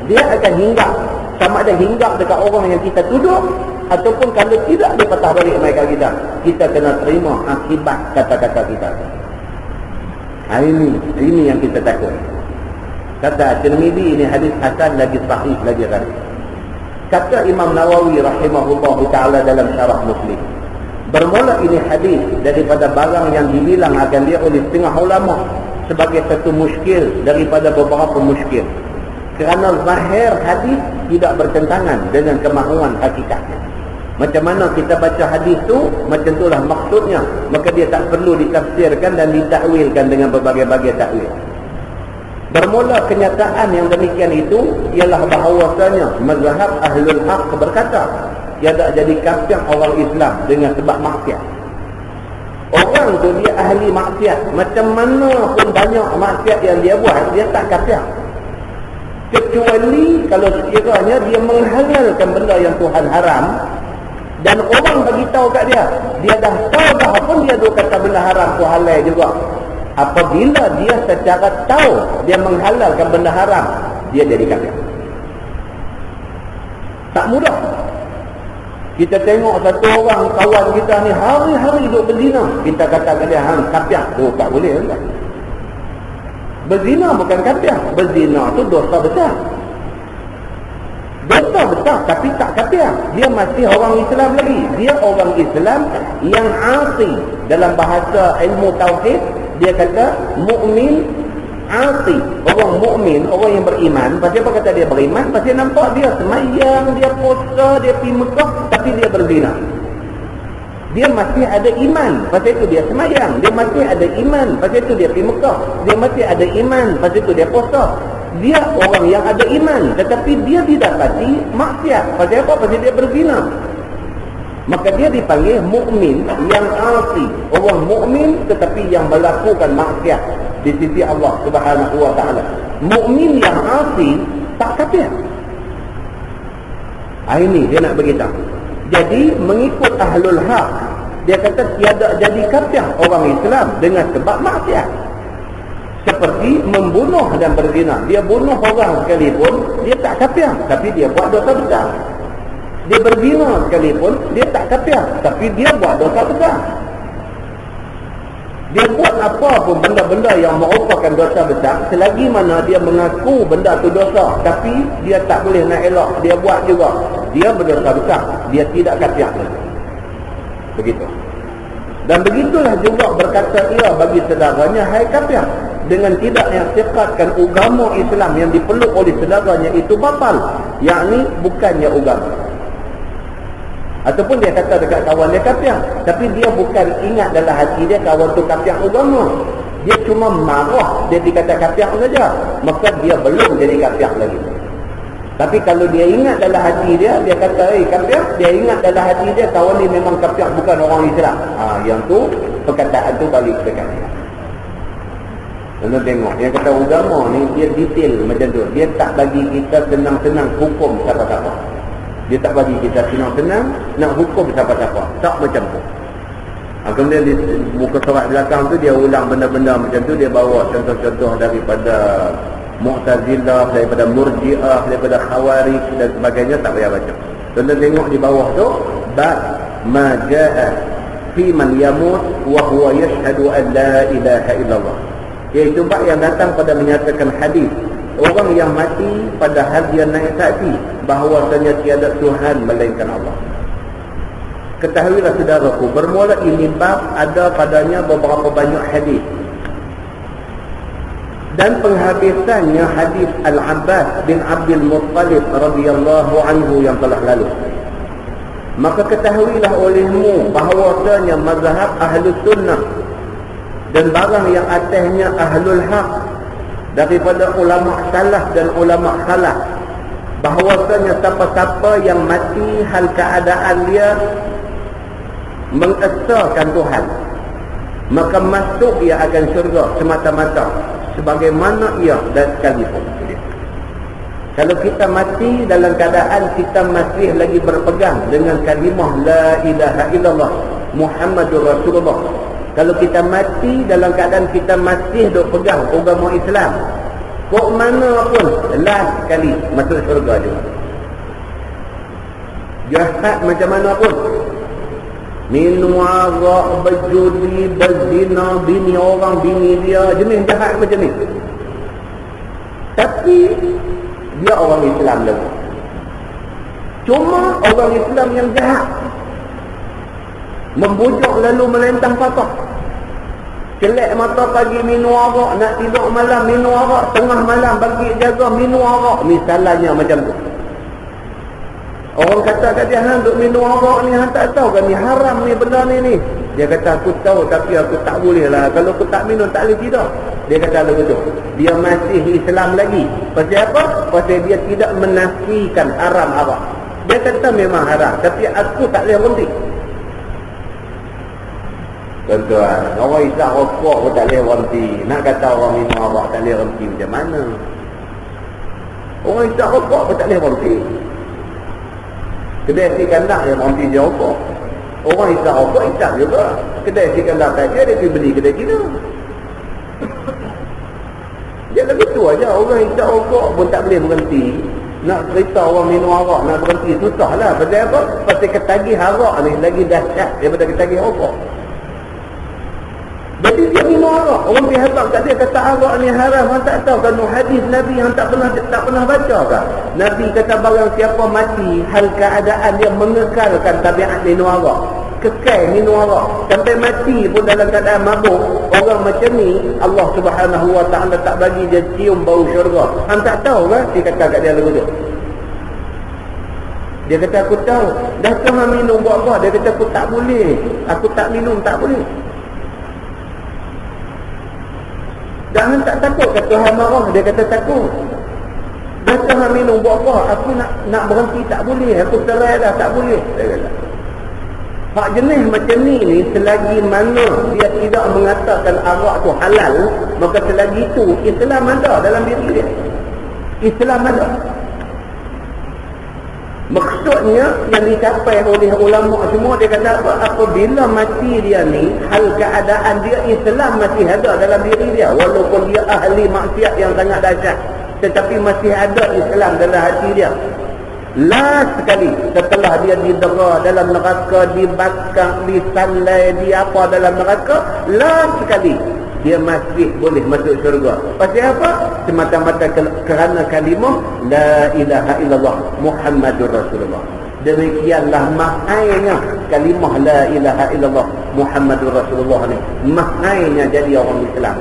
Dia akan hinggap. Sama ada hinggap dekat orang yang kita tuduh, ataupun kalau tidak dia patah balik mai kat kita. Kita kena terima akibat kata-kata kita. Ini yang kita takut. Kata Tirmidzi, ini hadis hasan lagi sahih lagi gharib. Kata Imam Nawawi rahimahullah taala dalam syarah Muslim, bermula ini hadis daripada barang yang dibilang akan dia oleh setengah ulama sebagai satu muskil daripada beberapa muskil. Kerana zahir hadis tidak bertentangan dengan kemahuan hakikatnya. Macam mana kita baca hadis tu, macam itulah maksudnya. Maka dia tak perlu ditafsirkan dan ditakwilkan dengan berbagai-bagai takwil. Bermula kenyataan yang demikian itu ialah bahawasanya mazhab Ahlul Haq berkata, tiada jadi kafir orang Islam dengan sebab maksiat. Orang tu dia ahli maksiat, macam mana pun banyak maksiat yang dia buat, dia tak kafir. Kecuali kalau sekiranya dia menghalalkan benda yang Tuhan haram, dan orang bagi tahu kat dia, dia dah tahu dah pun dia tu kata benda haram tu halal juga. Apabila dia secara tahu dia menghalalkan benda haram, dia jadi kafir. Tak mudah. Kita tengok satu orang kawan kita ni hari-hari duduk berzina, kita kata kat dia hang kafir. Tak boleh kan? Berzina bukan kafir. Berzina tu dosa besar. Dosa besar tapi tak kafir. Dia masih orang Islam lagi. Dia orang Islam yang asi. Dalam bahasa ilmu tauhid dia kata mukmin asi. Orang mukmin, orang yang beriman. Pasal apa kata dia beriman? Pasal nampak dia semayang, dia puasa, dia pergi Mekah, tapi dia berzina. Dia masih ada iman, pasal itu dia semayang. Dia masih ada iman, pasal itu dia pergi Mekah. Dia masih ada iman, pasal itu dia puasa. Dia orang yang ada iman, tetapi dia didapati maksiat. Pasal apa? Pasal dia berzina. Maka dia dipanggil mukmin yang asi. Orang mukmin tetapi yang melakukan maksiat. di sisi Allah Subhanahu wa taala. Mukmin yang asi tak kafir. Ini dia nak beritahu. Jadi mengikut ahlul haq, dia kata tiada jadi kafir orang Islam dengan sebab maksiat. Seperti membunuh dan berzina. Dia bunuh orang sekalipun, dia tak kafir, tapi dia buat dosa besar. Dia berzina sekalipun, dia tak kafir, tapi dia buat dosa besar. Dia buat apa pun benda-benda yang merupakan dosa besar, selagi mana dia mengaku benda tu dosa, tapi dia tak boleh nak elak, dia buat juga, dia berdosa besar, dia tidak kafir lagi. Begitu. Dan begitulah juga berkata ia bagi saudaranya, hai kafir, dengan tidak i'tiqadkan agama Islam yang dipeluk oleh saudaranya itu batal, yakni bukannya agama. Ataupun dia kata dekat kawan dia kafir, tapi dia bukan ingat dalam hati dia kawan tu kafir agama. Dia cuma marah dia dikata kafir saja, maka dia belum jadi kafir lagi. Tapi kalau dia ingat dalam hati dia, dia kata kafir, dia ingat dalam hati dia kawan ni memang kafir, bukan orang Islam. Yang tu perkataan tu balik dekat dia. Anda tengok, yang kata agama ni dia detail macam tu. Dia tak bagi kita senang-senang hukum siapa-siapa. Dia tak bagi kita senang-senang nak hukum siapa-siapa. Tak macam tu. Kemudian di muka surat belakang tu dia ulang benda-benda macam tu. Dia bawa contoh-contoh daripada Mu'tazilah, daripada Murji'ah, daripada Khawarij dan sebagainya. Tak payah baca. Tuan-tuan tengok di bawah tu, bab ma ja'a fi man yamut wa huwa yashhadu an la ilaha illallah. Iaitu bab yang datang pada menyatakan hadis orang yang mati padahal dia naik saksi bahawasanya tiada Tuhan melainkan Allah. Ketahuilah saudaraku, bermula ini bab ada padanya beberapa banyak hadis. Dan penghabisannya hadis Al-Abbas bin Abdul Muttalib radhiyallahu anhu yang telah lalu. Maka ketahuilah olehmu bahawasanya mazhab Ahlus Sunnah dan barang yang atasnya Ahlul Haq daripada ulama salaf dan ulama khalaf, bahawasanya siapa-siapa yang mati hal keadaan dia mengesahkan Tuhan, maka masuk ia akan syurga semata-mata sebagaimana ia dan sekalipun. Kalau kita mati dalam keadaan kita masih lagi berpegang dengan kalimah la ilaha illallah Muhammadur Rasulullah, kalau kita mati dalam keadaan kita masih duk pegang agama Islam, kok mana pun last sekali masuk syurga juga. Jahat macam mana pun, minum arak, berjudi, berzina, bini orang, bini dia, jenis jahat macam ni, tapi dia orang Islam lagi. Cuma orang Islam yang jahat, membujuk lalu melentang patah, celak mata pagi minum arak, nak tidur malam minum arak, tengah malam bagi jaga minum arak. Misalnya macam tu. Orang kata kat dia, hang duk minum arak ni, hang tak tahu kan ni haram ni benda ni. Dia kata aku tahu tapi aku tak boleh lah, kalau aku tak minum tak boleh tidur. Dia kata begitu. Dia masih Islam lagi. Pasal apa? Pasal dia tidak menafikan haram arak. Dia kata memang haram, tapi aku tak boleh berhenti. Tuan-tuan, orang Islam rokok pun tak boleh berhenti. Nak kata orang minum arak tak boleh berhenti macam mana? Orang Islam rokok pun tak boleh berhenti. Kedai si kandak yang berhenti dia rokok. Orang Islam rokok Islam juga. Kedai si kandak saja dia pergi beli kedai Cina. Dia begitu aja. Orang Islam rokok pun tak boleh berhenti. Nak cerita orang minum arak nak berhenti susah lah. Pasal apa? Pasal ketagih arak ni lagi dahsyat daripada ketagih rokok. Jadi dia minum arak. Orang pergi habaq kat dia kata arak ni haram. Orang tak tahu kan hadis Nabi yang tak pernah baca kan? Nabi kata barang siapa mati hal keadaan dia mengekalkan tabiat minum arak, kekal minum arak sampai mati pun dalam keadaan mabuk, orang macam ni Allah Subhanahu wa ta'ala tak bagi dia cium bau syurga. Hang tak tahu kan? Dia kata kat dia lagu tu. Dia kata aku tahu. Dah tengah minum buat apa? Dia kata aku tak boleh. Aku tak minum tak boleh. Jangan tak takut kata Tuhan marah. Dia kata takut. Dah tengah minum buat apa? Aku nak berhenti tak boleh. Aku serai dah tak boleh. Dia kata. Hak jenis macam ni selagi mana dia tidak mengatakan arak tu halal, maka selagi itu Islam ada dalam diri dia. Islam ada. Maksudnya yang dicapai oleh ulama semua, dia kata apa? Apabila mati dia ni, hal keadaan dia Islam masih ada dalam diri dia, walaupun dia ahli maksiat yang sangat dahsyat, tetapi masih ada Islam dalam hati dia. Last sekali setelah dia didera dalam neraka, dibakar, disandai, apa dalam neraka, last sekali dia masih boleh masuk syurga. Pasal apa? Semata-mata kerana kalimah la ilaha illallah Muhammadur Rasulullah. Demikianlah mahainya kalimah la ilaha illallah Muhammadur Rasulullah ni. Mahainya jadi orang Islam.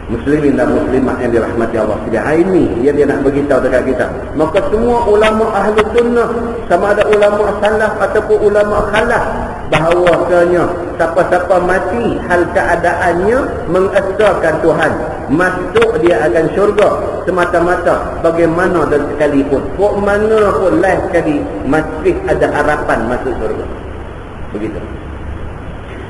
Muslimin dan muslimat yang dirahmati Allah sekalian, ini yang dia nak beritahu dekat kita. Maka semua ulama ahli sunnah, sama ada ulama salaf ataupun ulama khalaf, bahawasanya siapa-siapa mati hal keadaannya mengesahkan Tuhan, masuk dia akan syurga semata-mata bagaimana dan sekalipun, kok mana pun last sekali masih ada harapan masuk syurga. Begitu.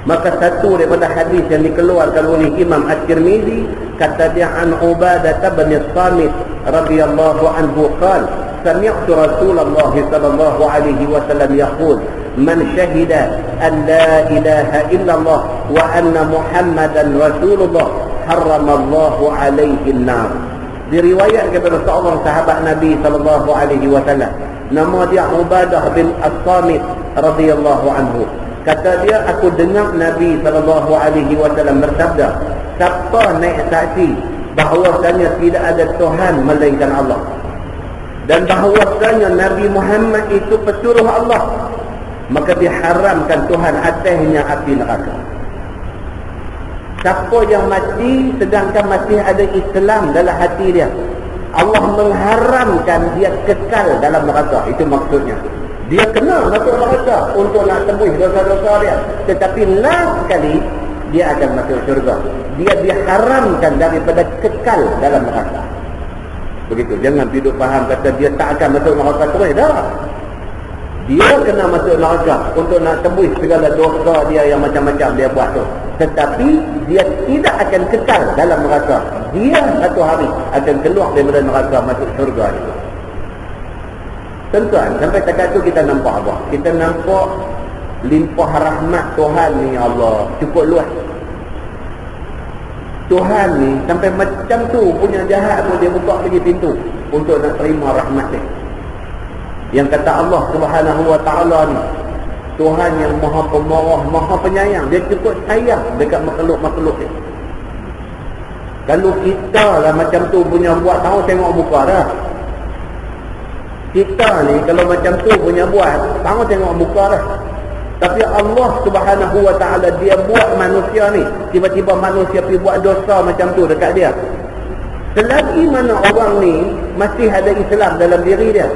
Maka satu daripada hadis yang dikeluarkan oleh Imam At-Tirmizi, kata dia an Ubadah bin Samit radhiyallahu anhu qala sami'tu Rasulullah sallallahu alaihi wasallam yaqul man syahida an la ilaha illallah wa anna Muhammadan Rasulullah harramallahu alaihi an-nar. Diriwayatkan kepada seorang sahabat Nabi sallallahu alaihi wasallam, nama dia Ubadah bin As-Samit radhiyallahu anhu. Kata dia, aku dengar Nabi SAW bersabda, siapa naik saksi bahawasanya tidak ada Tuhan melainkan Allah, dan bahawasanya Nabi Muhammad itu pesuruh Allah, maka diharamkan Tuhan atasnya api neraka. Siapa yang mati sedangkan masih ada Islam dalam hati dia, Allah mengharamkan dia kekal dalam neraka. Itu maksudnya. Dia kena masuk neraka untuk nak tembus dosa-dosa dia, tetapi last sekali dia akan masuk syurga. Dia diharamkan daripada kekal dalam neraka. Begitu. Jangan duduk faham kata dia tak akan masuk neraka terus. Dah. Dia kena masuk neraka untuk nak tembus segala dosa dia yang macam-macam dia buat tu, tetapi dia tidak akan kekal dalam neraka. Dia satu hari akan keluar daripada neraka masuk syurga itu. Tuan-tuan, sampai dekat tu kita nampak apa? Kita nampak limpah rahmat Tuhan ni, Allah cukup luas. Tuhan ni sampai macam tu punya jahat pun dia buka lagi pintu untuk nak terima rahmat dia. Yang kata Allah Subhanahu wa ta'ala ni, Tuhan yang maha pemarah, maha penyayang, dia cukup sayang dekat makhluk-makhluk dia. Kalau kita lah macam tu punya buat, tahu tengok muka dah. Kita ni kalau macam tu punya buat, tahu tengok muka dah. Tapi Allah Subhanahu wa ta'ala, dia buat manusia ni, tiba-tiba manusia pergi buat dosa macam tu dekat dia. Selagi mana orang ni masih ada Islam dalam diri dia,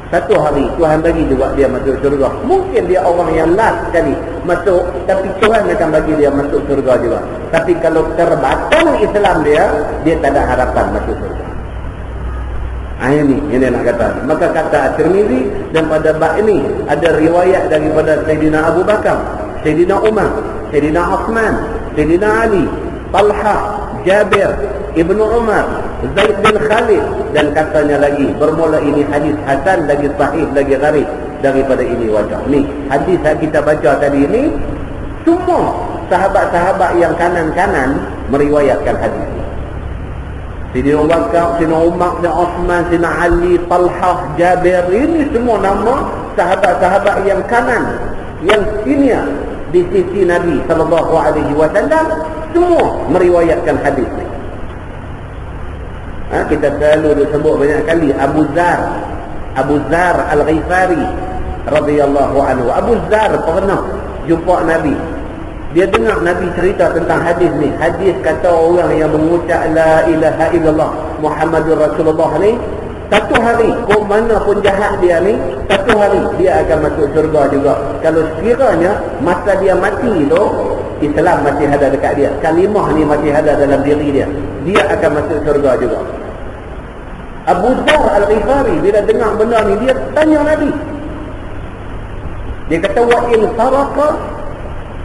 satu hari Tuhan bagi juga dia masuk syurga. Mungkin dia orang yang last sekali masuk, tapi Tuhan akan bagi dia masuk syurga juga. Tapi kalau terbatal Islam dia tak ada harapan masuk syurga. Ini yang dia nak kata. Maka kata At-Tirmizi, dan pada bab ini ada riwayat daripada Sayyidina Abu Bakar, Sayyidina Umar, Sayyidina Uthman, Sayyidina Ali, Talha, Jabir, Ibnu Umar, Zaid bin Khalid, dan katanya lagi bermula ini hadis hasan, lagi sahih, lagi gharib daripada ini wajah. Ni hadis yang kita baca tadi ini, semua sahabat-sahabat yang kanan-kanan meriwayatkan hadis ini. Sayyidina Abu Bakar, Sayyidina Umar, Sayyidina Uthman, Sayyidina Ali, Talha, Jabir, ini semua nama sahabat-sahabat yang kanan, yang senior di sisi Nabi SAW, semua meriwayatkan hadis ni. Kita selalu sebut banyak kali Abu Zar Al-Ghifari radhiyallahu anhu. Abu Zar pernah jumpa Nabi. Dia dengar Nabi cerita tentang hadis ni. Hadis kata orang yang mengucap la ilaha illallah Muhammadur Rasulullah ni, satu hari, kok mana pun jahat dia ni, satu hari dia akan masuk syurga juga. Kalau sekiranya masa dia mati tu Islam masih ada dekat dia, kalimah ni masih ada dalam diri dia, dia akan masuk syurga juga. Abu Zar Al-Ghifari bila dengar benda ni, dia tanya Nabi, Dia kata wa in saraka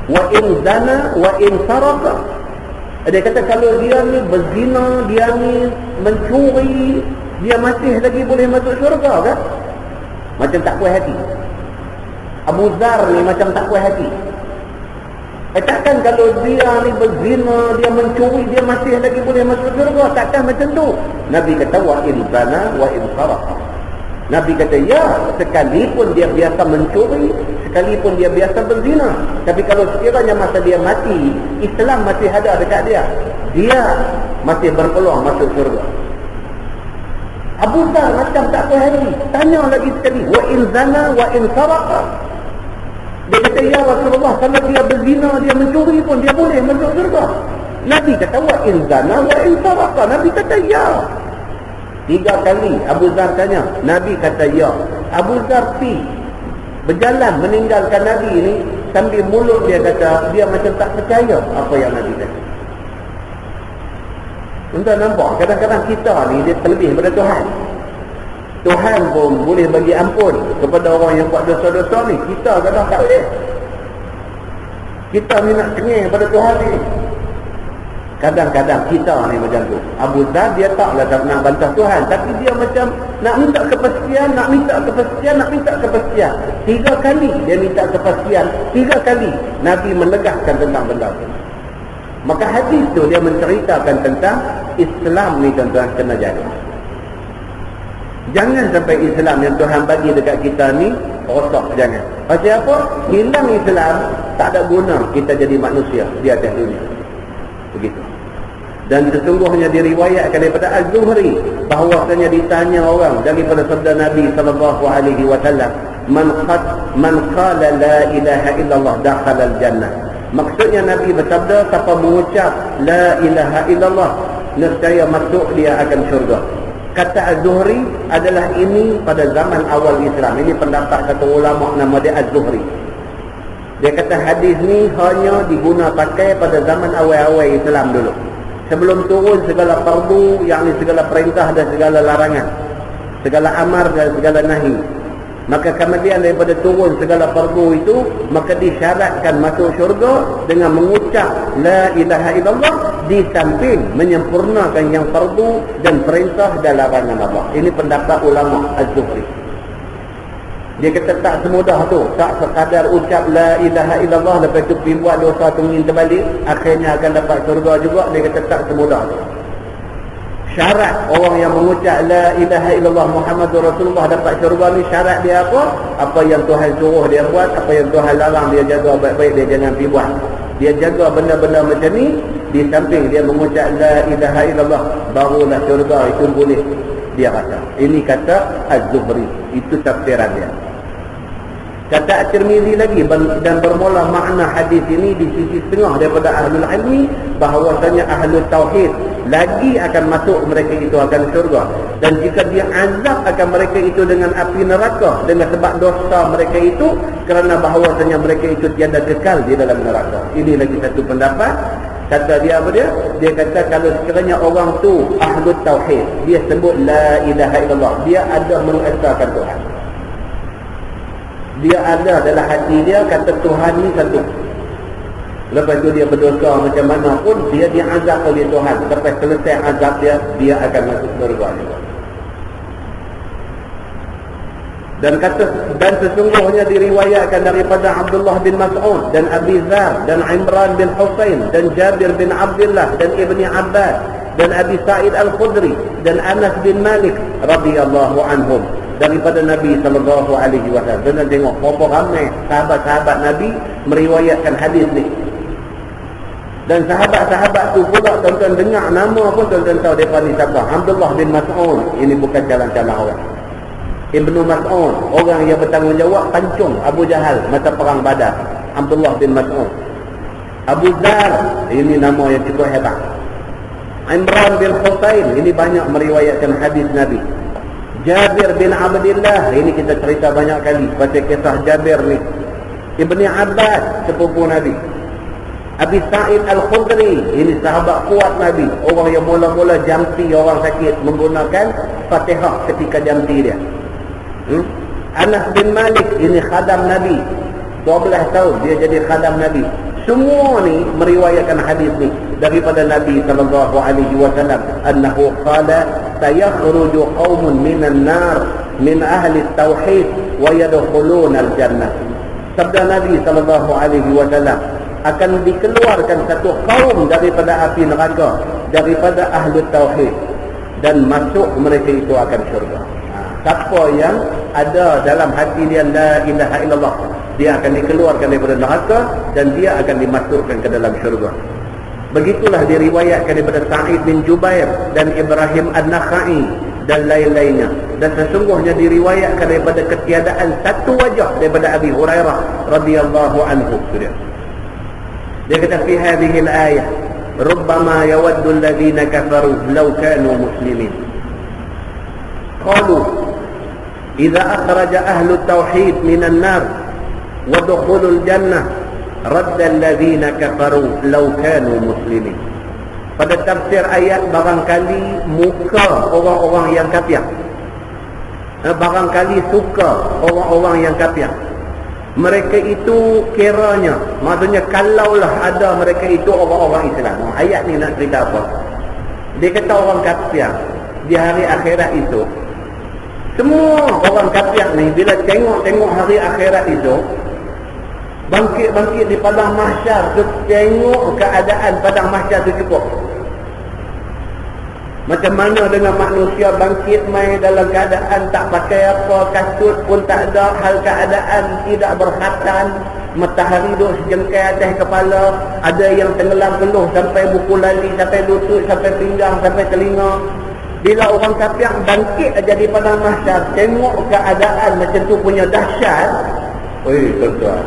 wa in zana wa in saraka. Dia kata kalau dia ni berzina, dia ni mencuri, dia masih lagi boleh masuk syurga kan? Macam tak puas hati. Abu Zar ni macam tak puas hati. Takkan kalau dia ni berzina, dia mencuri, dia masih lagi boleh masuk syurga? Takkan macam tu. Nabi kata wa in zana wa in saraka. Nabi kata ya, sekalipun dia biasa mencuri, sekalipun dia biasa berzina, tapi kalau sekiranya masa dia mati, Islam masih ada dekat dia, dia masih berpeluang masuk syurga. Abu Dhar macam tak puas hati, tanya lagi sekali, wa in zana wa in saraka. Dia kata ya Rasulullah, kalau dia berzina, dia mencuri pun dia boleh masuk syurga. Nabi kata wa in zana wa in saraka. Nabi kata ya. 3 kali Abu Dhar tanya, Nabi kata ya. Abu Dhar berjalan meninggalkan Nabi ni, sambil mulut dia kata dia macam tak percaya apa yang Nabi kata. Tuan nampak, kadang-kadang kita ni dia terlebih pada Tuhan. Tuhan pun boleh bagi ampun kepada orang yang buat dosa-dosa ni, kita kadang tak boleh. Kita ni nak cengeng pada Tuhan ni. Kadang-kadang kita ni macam tu. Abu Dhar dia taklah tak nak bantah Tuhan, tapi dia macam nak minta kepastian, nak minta kepastian, nak minta kepastian. 3 kali dia minta kepastian, 3 kali Nabi menegaskan tentang benda tu. Maka hadis tu dia menceritakan tentang Islam ni tuan-tuan kena jaga. Jangan sampai Islam yang Tuhan bagi dekat kita ni rosak, jangan. Pasal apa? Hilang Islam, tak ada guna kita jadi manusia di atas dunia. Begitu. Dan sesungguhnya diriwayatkan daripada Az-Zuhri bahawasanya ditanya orang daripada sabda Nabi sallallahu alaihi wasallam, man qala la ilaha illallah dakhala al-jannah. Maksudnya Nabi bersabda, siapa mengucap la ilaha illallah, nescaya masuk dia akan syurga. Kata Az-Zuhri adalah ini pada zaman awal Islam. Ini pendapat satu ulama nama dia Az-Zuhri. Dia kata hadis ni hanya diguna pakai pada zaman awal-awal Islam dulu, sebelum turun segala fardu, yakni segala perintah dan segala larangan, segala amar dan segala nahi. Maka kemudian daripada turun segala fardu itu, maka disyaratkan masuk syurga dengan mengucap la ilaha illallah, di samping menyempurnakan yang fardu dan perintah dan larangan Allah. Ini pendapat ulama Az-Zuhri. Dia kata tak semudah tu, tak sekadar ucap la ilaha illallah lepas tu pergi buat dosa tungin terbalik akhirnya akan dapat syurga juga. Dia kata tak semudah tu. Syarat orang yang mengucap la ilaha illallah Muhammadur Rasulullah dapat syurga ni, syarat dia apa? Apa yang Tuhan suruh dia buat, apa yang Tuhan larang dia jaga baik-baik, dia jangan pergi buat. Dia jaga benda-benda macam ni, di samping dia mengucap la ilaha illallah, barulah syurga itu boleh dia kata. Ini kata Az-Zuhri, itu tafsiran dia. Kata At-Tirmizi lagi, dan bermula makna hadis ini di sisi setengah daripada ahlul ilmi, bahawasanya ahlul tauhid lagi akan masuk mereka itu akan syurga, dan jika dia azab akan mereka itu dengan api neraka dengan sebab dosa mereka itu, kerana bahawasanya mereka itu tiada kekal di dalam neraka. Ini lagi satu pendapat. Kata dia apa dia? Dia kata kalau sekiranya orang tu ahlul tauhid, dia sebut la ilaha illallah, dia ada mengesahkan Tuhan, dia ada dalam hati dia kata Tuhan ni satu. Lepas tu dia berdosa macam mana pun, dia diazab oleh Tuhan. Lepas selesai azab dia akan masuk surga juga. Dan sesungguhnya diriwayatkan daripada Abdullah bin Mas'ud dan Abi Dzar dan Imran bin Husain dan Jabir bin Abdullah dan Ibni Abbas dan Abi Sa'id Al-Khudri dan Anas bin Malik radhiyallahu anhum daripada Nabi sallallahu alaihi wasallam. Dan tengok berapa ramai sahabat-sahabat Nabi meriwayatkan hadis ni. Dan sahabat-sahabat tu pula tuan-tuan dengar nama pun tuan-tuan tahu depa ni siapa. Abdullah bin Mas'ud, ini bukan jalan-jalan orang. Ibnu Mas'ud, orang yang bertanggungjawab pancung Abu Jahal masa perang Badar. Abdullah bin Mas'ud. Abu Dzar, ini nama yang cukup hebat. Imran bin Husain, ini banyak meriwayatkan hadis Nabi. Jabir bin Abdullah, ini kita cerita banyak kali pasal kisah Jabir ni. Ibni Abbas, sepupu Nabi. Abi Sa'id Al-Khudri, ini sahabat kuat Nabi, orang yang mula-mula jampi orang sakit menggunakan Fatihah ketika jampi dia. Anas bin Malik, ini khadam Nabi, 12 tahun dia jadi khadam Nabi. Semua ni meriwayatkan hadis ni daripada Nabi sallallahu alaihi wasallam, annahu qala sayakhruju qaumun minan nar min ahli tauhid wa yadkhuluna al-jannah. Sabda Nabi sallallahu alaihi wasallam, akan dikeluarkan satu kaum daripada api neraka, daripada ahli tauhid, dan masuk mereka itu akan syurga. Siapa yang ada dalam hati dia la ilaha illallah, dia akan dikeluarkan daripada neraka dan dia akan dimasukkan ke dalam syurga. Begitulah diriwayatkan daripada Sa'id bin Jubair dan Ibrahim An-Nakhai dan lain-lainnya. Dan sesungguhnya diriwayatkan daripada ketiadaan satu wajah daripada Abi Hurairah radhiyallahu anhu. Dia kata fi hadhihi al-ayah rubbama yawaddu alladhina kafaru law kanu muslimin. Qalu idza akhraja ahlu tauhid minan nar wa dukhulul jannah radda alladhina kafaru law kanu muslimin. Pada tafsir ayat, barangkali muka orang-orang yang kafir, barangkali suka orang-orang yang kafir, mereka itu kiranya, maksudnya kalaulah ada mereka itu orang-orang Islam. Ayat ni nak cerita apa? Dia kata orang kafir di hari akhirat itu, semua orang kafir ni bila tengok hari akhirat itu, bangkit-bangkit di padang mahsyar tu, tengok keadaan padang mahsyar tu cukup. Macam mana dengan manusia bangkit mai dalam keadaan tak pakai apa, kasut pun tak ada, hal keadaan tidak berkhatan, matahari duduk sejengkai atas kepala, ada yang tenggelam penuh sampai buku lali, sampai lutut, sampai pinggang, sampai telinga. Bila orang kafir bangkit aja di padang mahsyar, tengok keadaan macam tu punya dahsyat. Oi, tuan-tuan,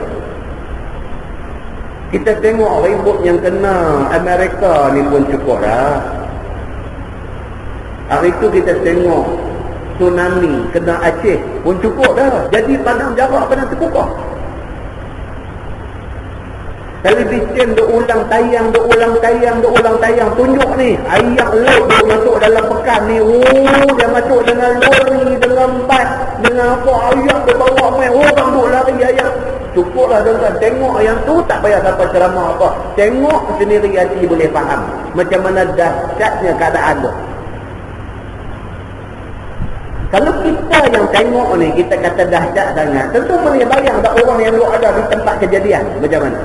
kita tengok ribut yang kena Amerika ni pun cukup dah. Hari itu kita tengok tsunami kena Aceh pun cukup dah. Jadi padang jarak pada terbuka. Televisyen duk ulang tayang, tunjuk ni ayak laut duk masuk dalam pekan ni. Dia masuk dengan lori, dengan bas, dengan apa, ayak dia bawa main, orang duk lari ayak. Cukuplah tuan-tuan, tengok yang tu, tak payah siapa ceramah apa, tengok sendiri hati boleh faham macam mana dahsyatnya keadaan tu. Kalau kita yang tengok ni, kita kata dahsyat sangat, tentu boleh bayang tak orang yang duk ada di tempat kejadian macam mana.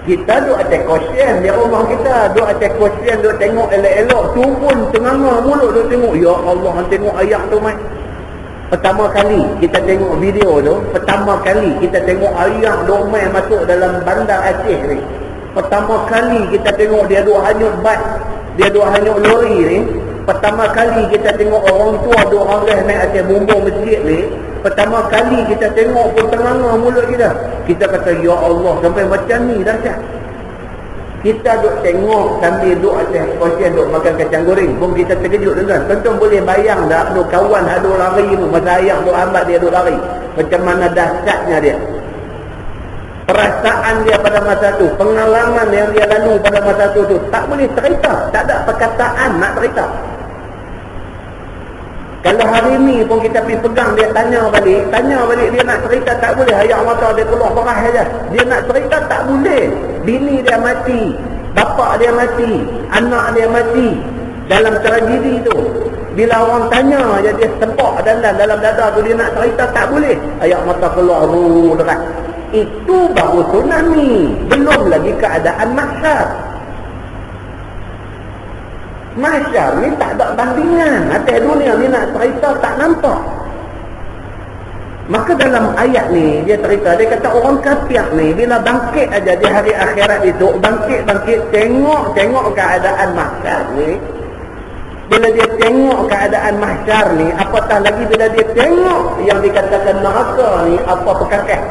Kita duk atas kosian di rumah kita, duk atas kosian, duk tengok elok-elok, turun tengah mulut duk tengok, ya Allah, tengok ayak tu mai. Pertama kali kita tengok video tu, pertama kali kita tengok ayak duk mai masuk dalam bandar Aceh ni. Pertama kali kita tengok dia duk hanyut bas, dia duk hanyut lori ni. Pertama kali kita tengok orang tua duk rangah naik atas bumbung masjid ni. Pertama kali kita tengok pun tengah mulut kita. Kita kata, ya Allah, sampai macam ni dahsyat. Kita duk tengok sambil duk atas kosian duk makan kacang goreng pun kita terkejut tuan-tuan. Tuan-tuan boleh bayang tak duk kawan ada lari tu, masa ayam duk hambat dia duk lari, macam mana dahsyatnya dia. Perasaan dia pada masa tu, pengalaman yang dia lalu pada masa tu tak boleh cerita, tak ada perkataan nak cerita. Kalau hari ni pun kita pergi pegang dia, tanya balik dia nak cerita tak boleh, ayak mata dia keluar berah saja. Dia nak cerita tak boleh. Bini dia mati, bapa dia mati, anak dia mati dalam tragedi tu. Bila orang tanya aja dia sempak dalam dada tu, dia nak cerita tak boleh, ayak mata keluar deras. Itu baru tsunami, belum lagi keadaan mahsyar. Mahsyar ni tak ada bandingan. Atas dunia ni nak cerita tak nampak. Maka dalam ayat ni dia cerita, dia kata orang kafir ni bila bangkit aja di hari akhirat itu, bangkit tengok keadaan mahsyar ni. Bila dia tengok keadaan mahsyar ni, apatah lagi bila dia tengok yang dikatakan neraka ni, apa perkakeh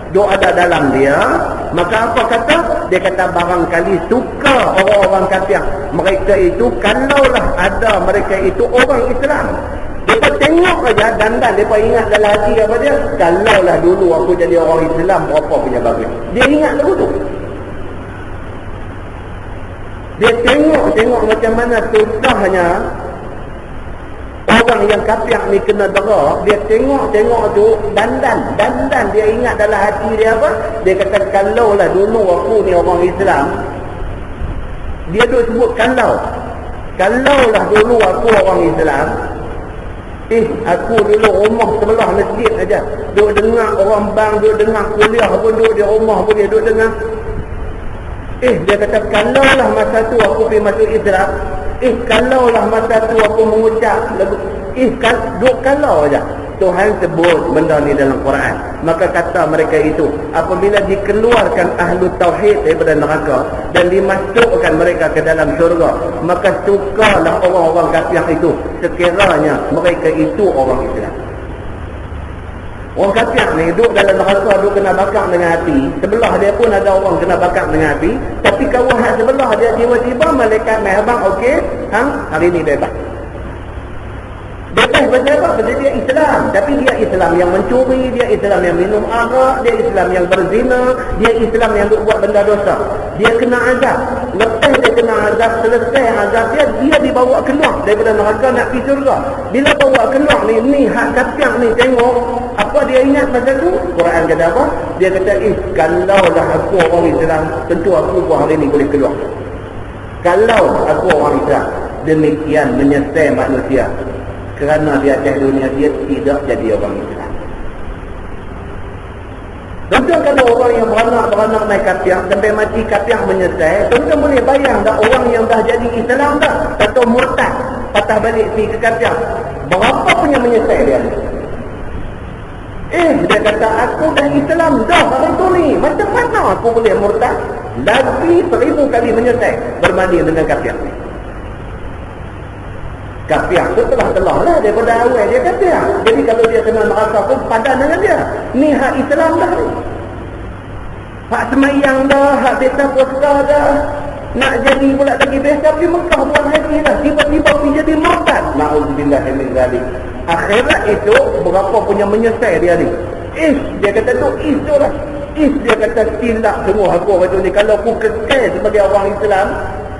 duk ada dalam dia, maka apa kata? Dia kata barangkali suka orang-orang kafir mereka itu, kalaulah ada mereka itu orang Islam. Mereka tengok aja dandan, mereka ingat dalam hati apa dia, kalaulah dulu aku jadi orang Islam berapa punya bagus. Dia ingat lagu tu. Dia tengok macam mana susahnya orang yang kafir ni kena dera, dia tengok tu dandan dia ingat dalam hati dia apa? Dia kata kalau lah dulu aku ni orang Islam, dia duk sebut kalau lah dulu aku orang Islam, aku dulu rumah sebelah masjid aja, duk dengar orang bang, duk dengar kuliah pun duk di rumah pun dia duk dengar. Dia kata kalau lah masa tu aku pergi masuk Islam, kalau lah masa tu aku mengucap lagu, kalau aja Tuhan sebut benda ni dalam Quran. Maka kata mereka itu, apabila dikeluarkan ahlu tauhid daripada neraka dan dimasukkan mereka ke dalam syurga, maka sukalah orang-orang kafir itu sekiranya mereka itu orang Islam. Orang kafir ni duduk dalam neraka, duduk kena bakar dengan api. Sebelah dia pun ada orang kena bakar dengan api, tapi kawan sebelah dia tiba-tiba malaikat mai, abang okey, hari ni bebas. Bebas pasal apa? Pasal dia Islam. Tapi dia Islam yang mencuri, dia Islam yang minum arak, dia Islam yang berzina, dia Islam yang buat benda dosa. Dia kena azab. Lepas dia kena azab, selesai azab dia dibawa keluar daripada neraka nak pergi syurga. Bila bawa keluar ni hak kafir ni tengok, apa dia ingat pasal tu? Quran kata apa? Dia kata, kalau lah aku orang Islam, tentu aku pun hari ni boleh keluar. Kalau aku orang Islam, demikian menyesal manusia. Kerana di atas dunia dia tidak jadi orang Islam. Tuan-tuan, kalau orang yang beranak naik kafir sampai mati kafir menyesal, tuan-tuan boleh bayang tak orang yang dah jadi Islam dah atau murtad patah balik si ke kafir, berapa punya menyesal dia ni? Dia kata aku dah Islam dah hari tu ni, macam mana aku boleh murtad? Lagi 1000 kali menyesal berbanding dengan kafir ni. Kafir tu telah lah daripada awal dia kafir. Jadi kalau dia kena neraka pun padan dengan dia. Ni hak Islam dah ni. Hak semayang dah, hak beta puasa dah. Nak jadi pula lagi biasa pergi Mekah buat haji dah. Tiba-tiba pergi jadi murtad. Na'udzubillah min zalik. Akhirat itu berapa punya menyesal dia ni. Dia kata tu tu lah. Dia kata silap semua aku waktu ni. Kalau aku kekal sebagai orang Islam,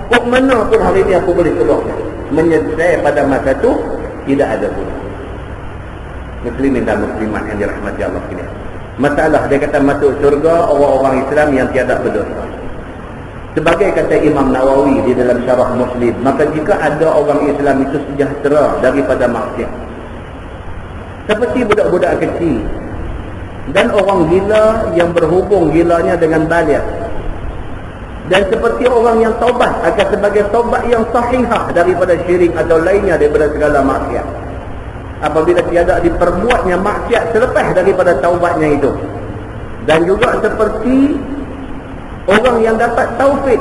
kok mana pun hari ni aku boleh keluar. Menyesal pada masa tu tidak ada pun. Muslimin dan muslimat yang dirahmati Allah sekalian. Masalah dia kata masuk syurga orang-orang Islam yang tiada berdosa. Sebagai kata Imam Nawawi di dalam syarah Muslim, maka jika ada orang Islam itu sejahtera daripada maksiat, seperti budak-budak kecil dan orang gila yang berhubung gilanya dengan baligh, dan seperti orang yang taubat akan sebagai taubat yang sahihah daripada syirik atau lainnya daripada segala maksiat, apabila tiada diperbuatnya maksiat selepas daripada taubatnya itu. Dan juga seperti orang yang dapat taufik,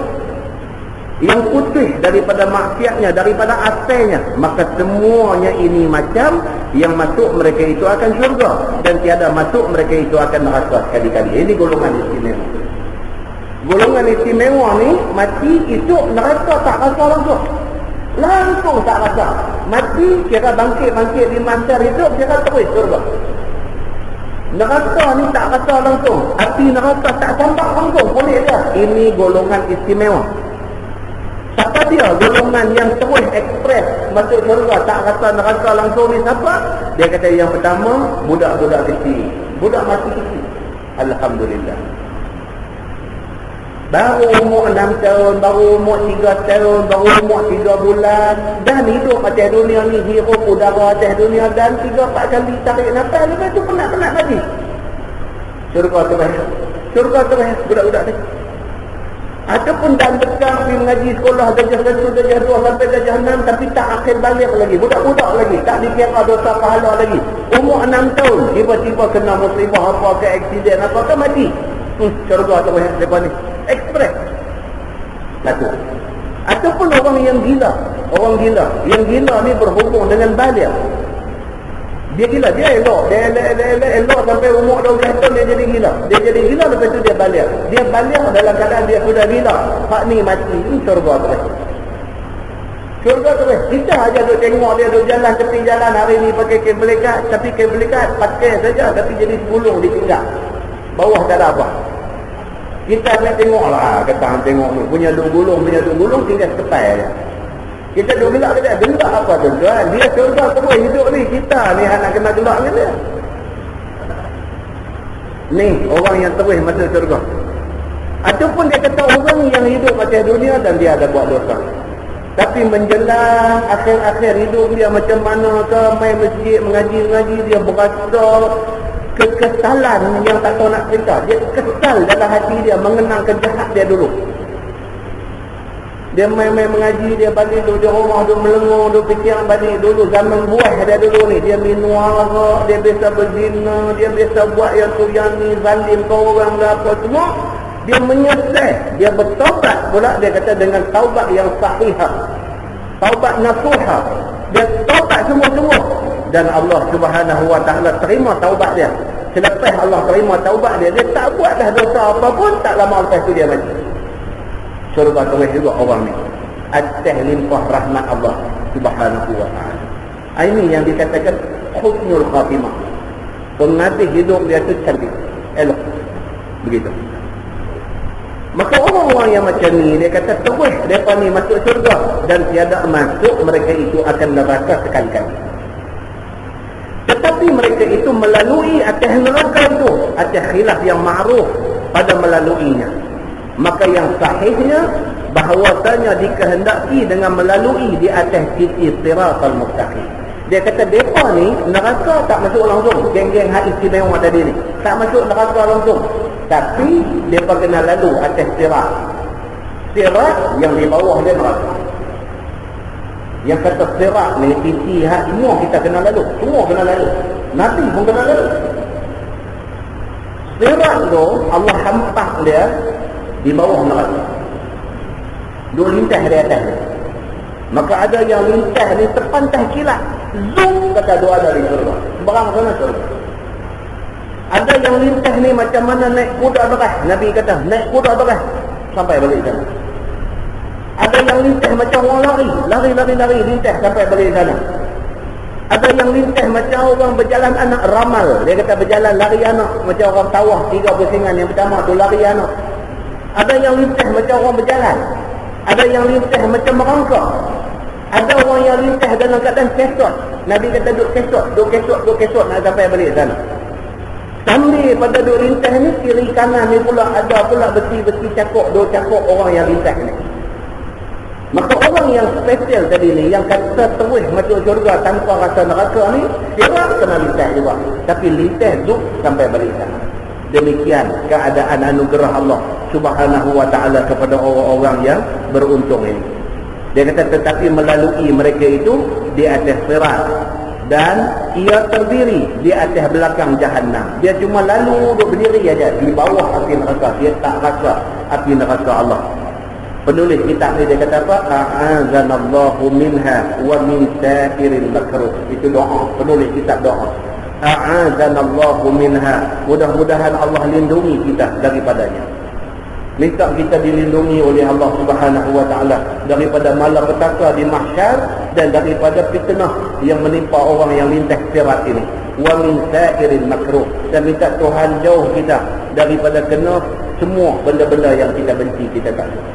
yang putih daripada maksiatnya, daripada asalnya, maka semuanya ini macam yang masuk mereka itu akan syurga, dan tiada masuk mereka itu akan neraka sekali-kali. Ini golongan istimewa. Golongan istimewa ni mati esok neraka tak rasa langsung tak rasa. Mati kira bangkit di mahsyar hidup, kira terus syurga. Neraka ni tak rasa langsung, api neraka tak sampai langsung boleh dia. Ini golongan istimewa. Siapa dia golongan yang terus ekspres masuk syurga tak rasa neraka langsung ni siapa? Dia kata yang pertama, budak-budak kecil, budak masih kecil. Alhamdulillah, baru umur 6 tahun, baru umur 3 tahun, baru umur 3 bulan, dan hidup atas dunia ni, hirup udara atas dunia, dan 3-4 kali tarik nafas, lepas tu penat-penat lagi. Syurga terus budak-budak ni. Ataupun dan dekat pergi mengaji sekolah darjah 1, darjah 2 sampai darjah 6, tapi tak akhir balik lagi, budak-budak lagi, tak dikira dosa pahala lagi. Umur 6 tahun tiba-tiba kena musibah apa ke, aksiden apa ke, mati. Syurga terus lepas ni ekspres laku. Ataupun orang yang gila, yang gila ni berhubung dengan baligh. Dia gila, dia elok sampai umur 12 tahun dia jadi gila, lepas tu dia baligh dalam keadaan dia sudah gila. Hak ni mati, syurga terus. Kita aja duk tengok dia duk jalan tepi jalan hari ni pakai kabel ikat, tapi kabel ikat pakai saja tapi jadi 10 ditinggal, bawah tak ada apa. Kita nak tengok lah, kata tengok ni punya duk gulung tinggal sekepai je. Kita duk gelak ke dia. Gelak apa tuan? Dia syurga terus hidup ni. Kita ni nak kena gelak dengan dia. Ni orang yang terus masuk syurga. Ataupun dia kata orang yang hidup macam dunia dan dia ada buat dosa. Tapi menjelang akhir-akhir hidup dia macam mana ke, main masjid, mengaji-ngaji, dia berasa kekesalan yang tak tahu nak cerita. Dia kesal dalam hati dia mengenang kejahat dia dulu. Dia main-main mengaji, dia balik dulu di rumah, dia melengung, dia fikir balik dulu zaman buah dia dulu ni. Dia minum arak, dia biasa berzina, dia biasa buat yang tu yang ni, zalim ke orang ke apa semua. Dia menyesal, dia bertaubat pula. Dia kata dengan taubat yang sahihah, taubat nasuhah. Dia taubat semua-semua dan Allah Subhanahu wa ta'ala terima taubat dia. Selepas Allah terima taubat dia, dia tak buat dah dosa apa pun. Tak lama lepas tu dia mati. Syurga terus juga orang ni atas limpah rahmat Allah Subhanahu wa ta'ala. Ini yang dikatakan husnul khatimah. Penghati hidup dia tu cantik, elok. Begitu. Maka orang-orang yang macam ni, dia kata terus mereka ni masuk syurga dan tiada masuk mereka itu akan neraka sekali-kali. Tetapi mereka itu melalui atas neraka itu, atas khilaf yang ma'ruf pada melaluinya. Maka yang sahihnya bahawasanya dikehendaki dengan melalui di atas sisi siratal mustaqim. Dia kata mereka ni neraka tak masuk langsung. Geng-geng hak istimewa tadi ni tak masuk neraka langsung. Tapi mereka kena lalu atas sirat. Sirat yang di bawah dia neraka. Yang kata sirat ni sisi hak semua kita kena lalu. Semua kena lalu. Nabi pun kena lalu. Sirat tu Allah hampas dia di bawah neraka. Dua lintas di atas. Maka ada yang lintas ni terpantas kilat. Zoom kata dua ada di surga. Sebarang sana surga. Ada yang lintas ni macam mana naik kuda beras. Nabi kata naik kuda beras sampai balik sana. Ada yang lintas macam orang lari lintas sampai balik sana. Ada yang lintas macam orang berjalan anak ramal. Dia kata berjalan lari anak macam orang tawah 3 pusingan yang pertama tu lari anak. Ada yang lintas macam orang berjalan. Ada yang lintas macam merangkak. Ada orang yang lintas dalam keadaan kesot. Nabi kata duduk kesot nak sampai balik sana. Sambil pada duduk lintas ni, kiri kanan ni pula ada pula besi-besi cakok, 2 cakok orang yang lintas ni. Maka orang yang spesial tadi ni, yang kata terus masuk syurga tanpa rasa neraka ni, dia kena lintas juga. Tapi lintas duduk sampai balik sana. Demikian keadaan anugerah Allah Subhanahu wa ta'ala kepada orang-orang yang beruntung ini. Dia kata tetapi melalui mereka itu di atas sirat dan ia terdiri di atas belakang jahannam. Dia cuma lalu duduk berdiri aja di bawah api neraka. Dia tak rasa api neraka Allah. Penulis kitab ni dia kata apa? A'azanallahu minha wa min sa'iril makruh. Itu doa. Penulis kitab doa. A'azanallahu minha. Mudah-mudahan Allah lindungi kita daripadanya. Minta kita dilindungi oleh Allah Subhanahu wa ta'ala daripada malapetaka di mahsyar dan daripada fitnah yang menimpa orang yang lintas sirat ini. Wa min sa'iril makruh. Dan minta Tuhan jauh kita daripada kena semua benda-benda yang kita benci, kita tak suka.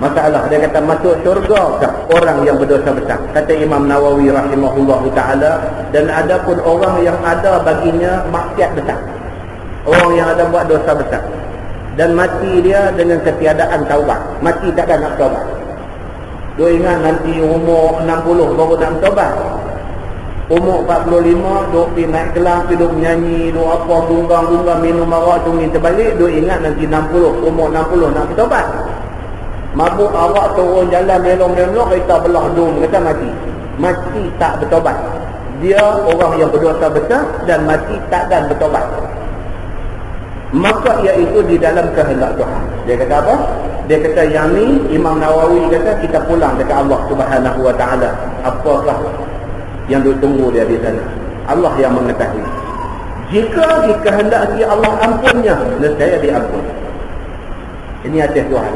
Masalah dia kata masuk syurga kah orang yang berdosa besar? Kata Imam Nawawi rahimahullahu ta'ala, dan ada pun orang yang ada baginya maksiat besar. Orang yang ada buat dosa besar dan mati dia dengan ketiadaan taubat. Mati tak ada nak taubat. Dia ingat nanti umur 60 baru nak taubat. Umur 45 duk pergi naik kelas, duk menyanyi, duk apa, bunggang-bunggang, minum arak, tunggu terbalik. Dia ingat nanti 60, umur 60 nak taubat. Mabuk arak, turun jalan melong-melong, kereta belah dum, kata mati. Mati tak bertaubat. Dia orang yang berdosa besar dan mati tak dan bertaubat. Maka iaitu di dalam kehendak Tuhan. Dia kata apa? Dia kata yang ni Imam Nawawi kata kita pulang dekat Allah Subhanahu wa ta'ala. Apakah yang ditunggu dia di sana? Allah yang mengetahui. Jika dikehendaki Allah ampunnya, nescaya diampun. Ini atas Tuhan.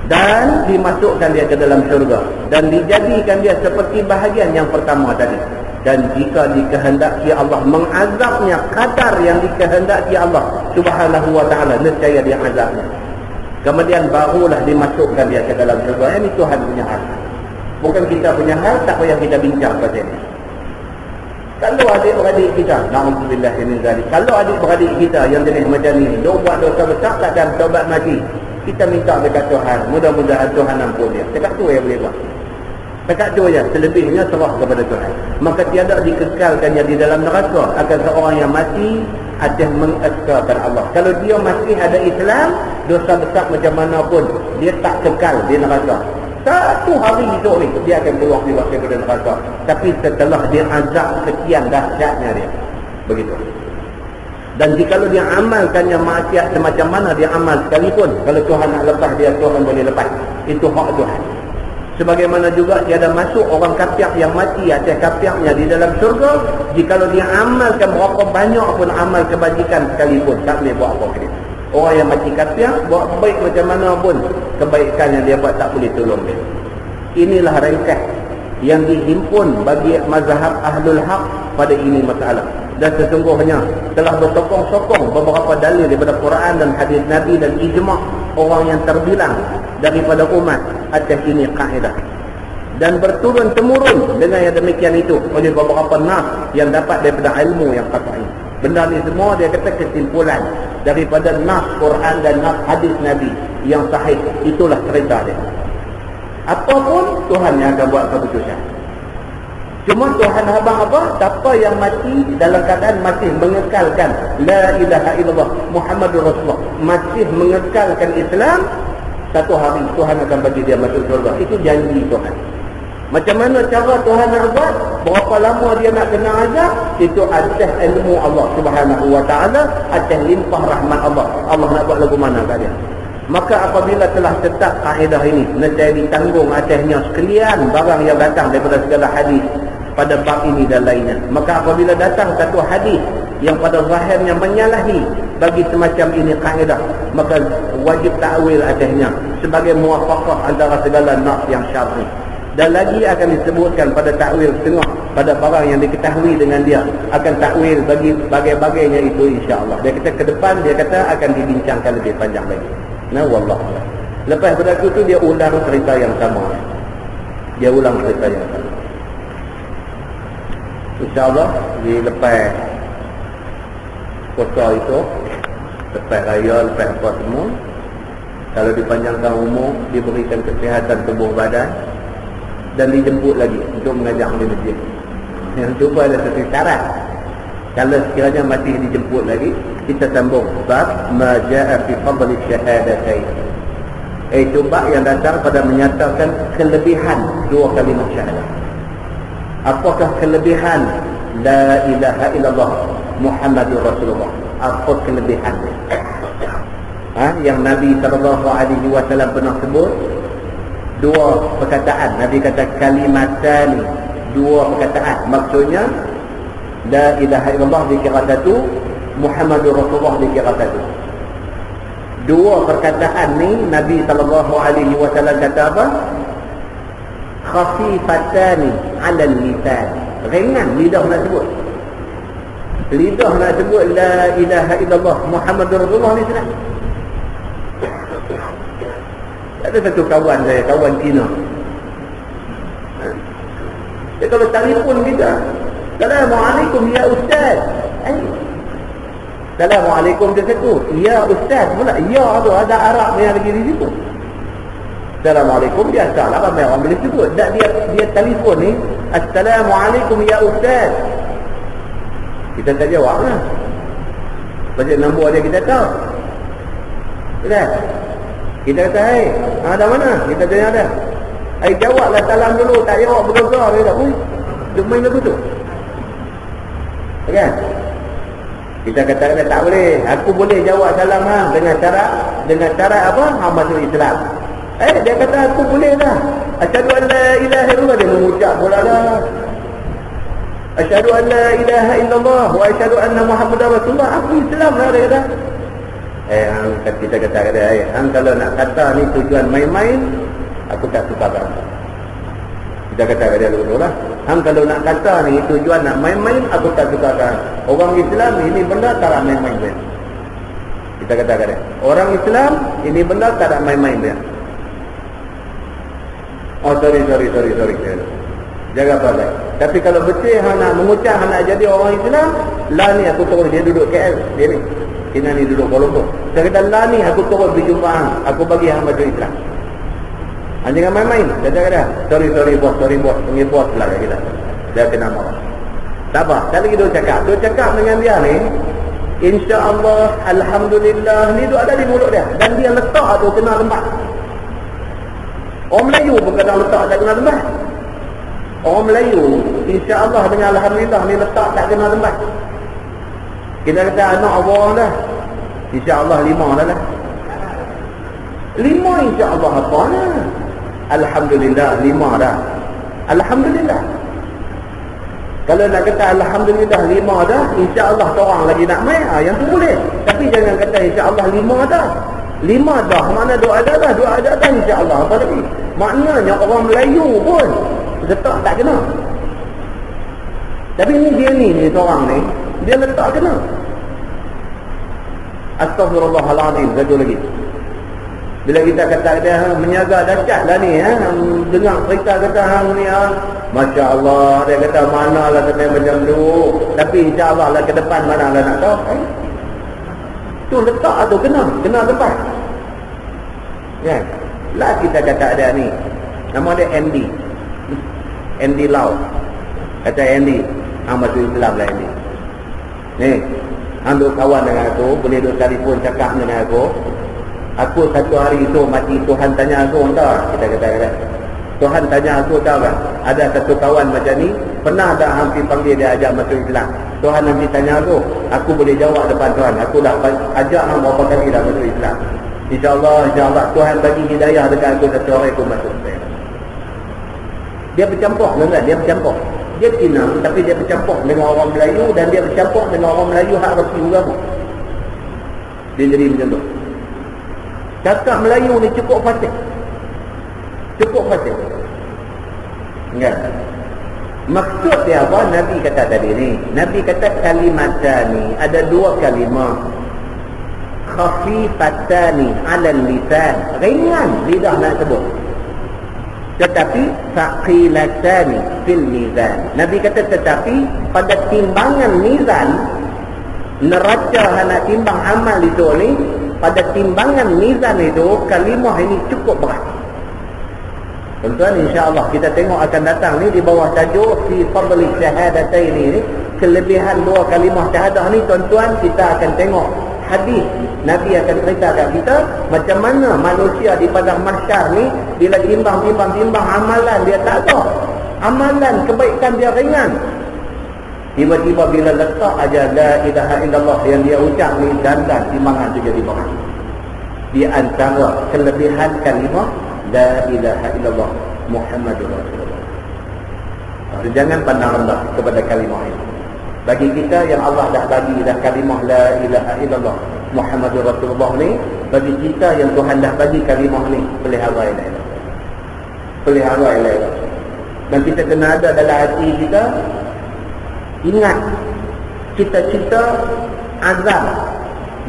Dan dimasukkan dia ke dalam syurga dan dijadikan dia seperti bahagian yang pertama tadi. Dan jika dikehendaki Allah mengazabnya kadar yang dikehendaki Allah Subhanahu wa ta'ala, nescaya dia azabnya. Kemudian barulah dimasukkan dia ke dalam syurga. Ini Tuhan punya hal. Bukan kita punya hal, tak payah kita bincang pasal ini. Kalau adik-beradik kita, na'udzubillah min zalik. Kalau adik-beradik kita yang jenis macam ni, dia buat dosa besar tak dan taubat mati. Kita minta dekat Tuhan, mudah-mudahan Tuhan ampun dia. Dekat tu yang boleh buat. Dekat tu je, selebihnya serah kepada Tuhan. Maka tiada dikekalkannya di dalam neraka akan seorang yang mati atas mengesahkan Allah. Kalau dia masih ada Islam, dosa besar macam mana pun, dia tak kekal di neraka. Satu hari hidup ni dia akan keluar daripada neraka. Tapi setelah dia azab sekian dahsyatnya dia. Begitu. Dan jikalau dia amalkannya maksiat semacam mana dia amal sekalipun, kalau Tuhan nak lepas dia, Tuhan boleh lepas. Itu hak Tuhan. Sebagaimana juga tiada masuk orang kafir yang mati atas kafirnya di dalam syurga, jikalau dia amalkan berapa banyak pun amal kebajikan sekalipun, tak boleh buat apa dia. Orang yang mati kafir, buat baik macam mana pun, kebaikan yang dia buat tak boleh tolong dia. Inilah ringkas yang dihimpun bagi mazhab Ahlul Haq pada ini masalah. Dan sesungguhnya telah bersokong-sokong beberapa dalil daripada Quran dan hadis Nabi dan ijma' orang yang terbilang daripada umat atas ini kaedah. Dan berturun-temurun dengan yang demikian itu oleh beberapa nas yang dapat daripada ilmu yang qat'i. Benda ni semua dia kata kesimpulan daripada nas Quran dan nas hadis Nabi yang sahih. Itulah cerita dia. Apapun Tuhan yang akan buat keputusan. Cuma Tuhan abang apa? Siapa yang mati dalam keadaan masih mengekalkan La ilaha illallah Muhammadur Rasulullah, masih mengekalkan Islam, satu hari Tuhan akan bagi dia masuk surga. Itu janji Tuhan. Macam mana cara Tuhan nak buat? Berapa lama dia nak kena azab? Itu atas ilmu Allah Subhanahu wa ta'ala, atas limpah rahmat Allah. Allah nak buat lagu mana kat dia. Maka apabila telah tetap kaedah ini, nescaya ditanggung atasnya sekalian barang yang datang daripada segala hadis pada bab ini dan lainnya. Maka apabila datang satu hadis yang pada zahirnya menyalahi bagi semacam ini kaedah, maka wajib takwil atasnya sebagai muwafaqah antara segala nas yang syar'i. Dan lagi akan disebutkan pada takwil setengah pada barang yang diketahui dengan dia, akan takwil bagi bagai-bagainya itu insya-Allah. Dia kata ke depan, dia kata akan dibincangkan lebih panjang lagi. Nah, wallah. Lepas pada itu dia ulang cerita yang sama. Dia ulang cerita yang sama. InsyaAllah di lepas puasa itu, lepas raya, lepas apa semua, kalau dipanjangkan umur, diberikan kesihatan tubuh badan dan dijemput lagi untuk mengajar di masjid. Yang cuba ada satu syarat. Kalau sekiranya masih dijemput lagi, kita sambung bab ma jaa fi fadli syahadatain. Itu bab yang datang pada menyatakan kelebihan dua kalimat syahadah. Apakah kelebihan la ilaha illallah Muhammadur Rasulullah? Apa kelebihan? Yang Nabi SAW pernah sebut dua perkataan. Nabi kata kalimatani, dua perkataan. Maksudnya la ilaha illallah dikira satu, Muhammadur Rasulullah dikira satu. Dua perkataan ni Nabi SAW kata apa? Khafifatani 'ala al-lisan. Ringan lidah nak sebut. Lidah nak sebut la ilaha illallah Muhammadur Rasulullah ni senang. Ada satu kawan saya, kawan Cina. Dia kalau telefon kita, Assalamualaikum ya Ustaz. Assalamualaikum dia satu. Ya Ustaz pula. Ya tu ada Arab yang lagi di situ. Assalamualaikum biasa lah, ramai orang boleh sebut. Tak, dia telefon ni, Assalamualaikum ya Ustaz. Kita tak jawab lah. Pasal nombor dia kita tahu. Betul? Kita kata, hai, ada mana? Kita tanya ada. Hai, jawablah salam dulu. Tak jawab bergegar. Dia kata, ui, dia main lagu tu. Kan? Kita kata tak boleh. Aku boleh jawab salam dengan cara apa? Masuk Islam. Dia kata aku boleh lah. Asyhadu an la ilaha illallah, dia mengucap pula lah. Asyhadu an la ilaha illallah wa asyhadu anna Muhammadar Rasulullah. Aku Islam lah dia kata. Kita kata hang kalau nak kata ni tujuan main-main, aku tak suka kan. Kita kata dia dulu lah. Hang kalau nak kata ni tujuan nak main-main, aku tak suka kan. Orang Islam ini benda tak main-main. Kita kata dia, orang Islam ini benar tak ada main-main dia. Oh sorry. Jaga baik. Tapi kalau betul hang nak mengucap, hang nak jadi orang Islam, lah ni aku turun, dia duduk KL, dia ni. Kena ni duduk Kuala Lumpur. Saya kata lah ni aku turun pergi jumpa hang, aku bagi hang masuk Islam. Hang jangan main-main. Dia kata dia, sorry bos, panggil bos pula kat kita. Dia kena marah. Tak apa, sekali lagi dia cakap dengan dia ni, insya-Allah, alhamdulillah, ni duk ada di mulut dia dan dia letak tu kena tempat. Orang Melayu pun kadang letak tak kena tempat. Orang Melayu insya-Allah dengan alhamdulillah ni letak tak kena tempat. Kita kata anak Allah dah, insya-Allah 5 dah lah. 5 insya-Allah apa lah. Alhamdulillah 5 dah. Alhamdulillah. Kalau nak kata alhamdulillah 5 dah, insya-Allah seorang lagi nak main, yang tu boleh. Tapi jangan kata insya-Allah 5 dah. 5 dah, mana doa ada dah insya-Allah apa lagi. Maknanya orang Melayu pun letak tak kena. Tapi ni dia ni seorang ni, dia letak kena. Astaghfirullahaladzim, satu lagi. Bila kita kata dia menyaga dahsyat lah ni, dengar cerita kata hang ni, Masya Allah, dia kata manalah sampai macam tu. Tapi insya-Allah lah ke depan mana lah nak tahu. Tu letak tu kena tempat. Ya. Lah kita kata ada ni. Nama dia Andy Lau. Kata Andy, hang masuk Islam lah Andy. Ni, hang duk kawan dengan aku, boleh duk telefon cakap dengan aku. Aku satu hari tu mati, Tuhan tanya aku, entah. Kita kata Tuhan tanya aku, tahu tak? Ada satu kawan macam ni, pernah tak hampir panggil dia ajak masuk Islam? Tuhan nanti tanya aku boleh jawab depan Tuhan. Aku dah ajak hang berapa kali dah masuk Islam. InsyaAllah Tuhan bagi hidayah dekat aku, satu hari aku masuk Islam. Dia bercampur, tuan-tuan, dia bercampur. Dia Cina, tapi dia bercampur dengan orang Melayu, dan dia bercampur dengan orang Melayu hak resi agama. Dia jadi macam tu. Cakap Melayu ni cukup fasih. Ingat. Maksud dia apa? Nabi kata tadi ni. Nabi kata kalimatani, ada 2 kalimah. Khafifatani 'alal lisan. Ringan lidah nak sebut. Tetapi saqilatani fil mizan. Nabi kata tetapi pada timbangan mizan, neraca nak timbang amal itu ni, pada timbangan mizan itu kalimah ini cukup berat. Tuan-tuan, insya-Allah kita tengok akan datang ni di bawah tajuk fi fadli syahadatain ni, kelebihan 2 kalimah syahadah ni. Tuan-tuan, kita akan tengok hadis Nabi akan ceritakan kita macam mana manusia di padang mahsyar ni bila timbang amalan dia tak ada. Amalan kebaikan dia ringan. Tiba-tiba bila letak aja la ilaha illallah yang dia ucap ni, dan timbangan tu jadi berat. Di antara kelebihan kalimah la ilaha illallah Muhammadur Rasulullah. Jangan pandang rendah kepada kalimah ini. Bagi kita yang Allah dah bagi dah kalimah la ilaha illallah Muhammadur Rasulullah ni, bagi kita yang Tuhan dah bagi kalimah ni, pelihara ilah. Dan kita kena ada dalam hati kita, ingat cita-cita azam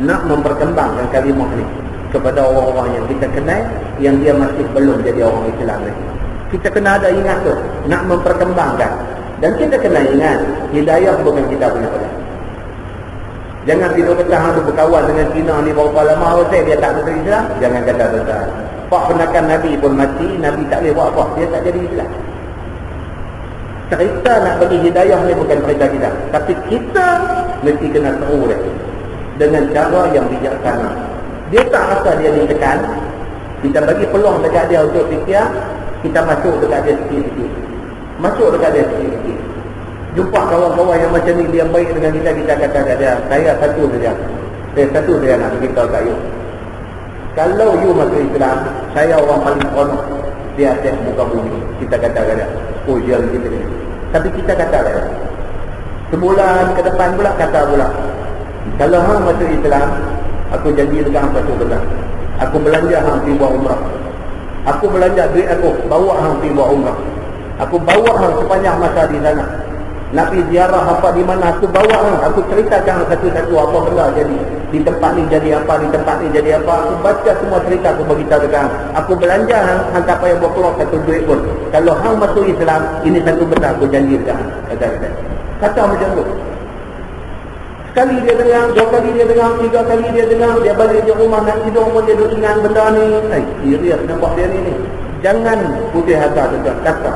nak memperkembangkan kalimah ni kepada orang-orang yang kita kenal, yang dia masih belum jadi orang Islam lagi. Kita kena ada ingat tu, nak memperkembangkan. Dan kita kena ingat, hidayah bukan kita punya pegang. Jangan tidur kata hang berkawan dengan Cina ni berapa lama, dia tak masuk Islam. Jangan kata tuan-tuan. Pak penakan Nabi pun mati, Nabi tak boleh buat apa, dia tak jadi Islam. Cerita nak bagi hidayah ni bukan cerita kita, tapi kita mesti kena tahu dia dengan cara yang bijaksana. Dia tak rasa dia ditekan, kita bagi peluang dekat dia untuk fikir, kita masuk dekat dia sikit-sikit. Jumpa kawan-kawan yang macam ni, dia baik dengan kita, kita kata kat dia, saya satu saja nak beritahu kat you. Kalau you masuk Islam, saya orang paling seronok di atas muka bumi. Kita kata kat dia, oh dia kita ni. Tapi kita kata kat dia, sebulan ke depan pula kata pula, kalau hang masuk Islam, aku janji dekat hang satu benda, aku belanja hang pergi buat umrah. Aku belanja duit aku, bawa hang pergi buat umrah. Aku bawa hang sepanjang masa di sana. nak pergi ziarah apa di mana, aku bawa, aku ceritakan satu-satu apa benda jadi di tempat ni, jadi apa di tempat ni, jadi apa. Aku baca semua cerita, aku beritahu dekat aku belanja hang tak payah buat keluar satu duit pun. Kalau hang masuk Islam, ini satu benda aku janji dekat kata macam tu. Sekali dia dengar, dua kali dia dengar, tiga kali dia dengar, dia balik je rumah nak tidur pun dia duk ingat benda ni. Serius nampak dia ni. Jangan putih hati saja, kata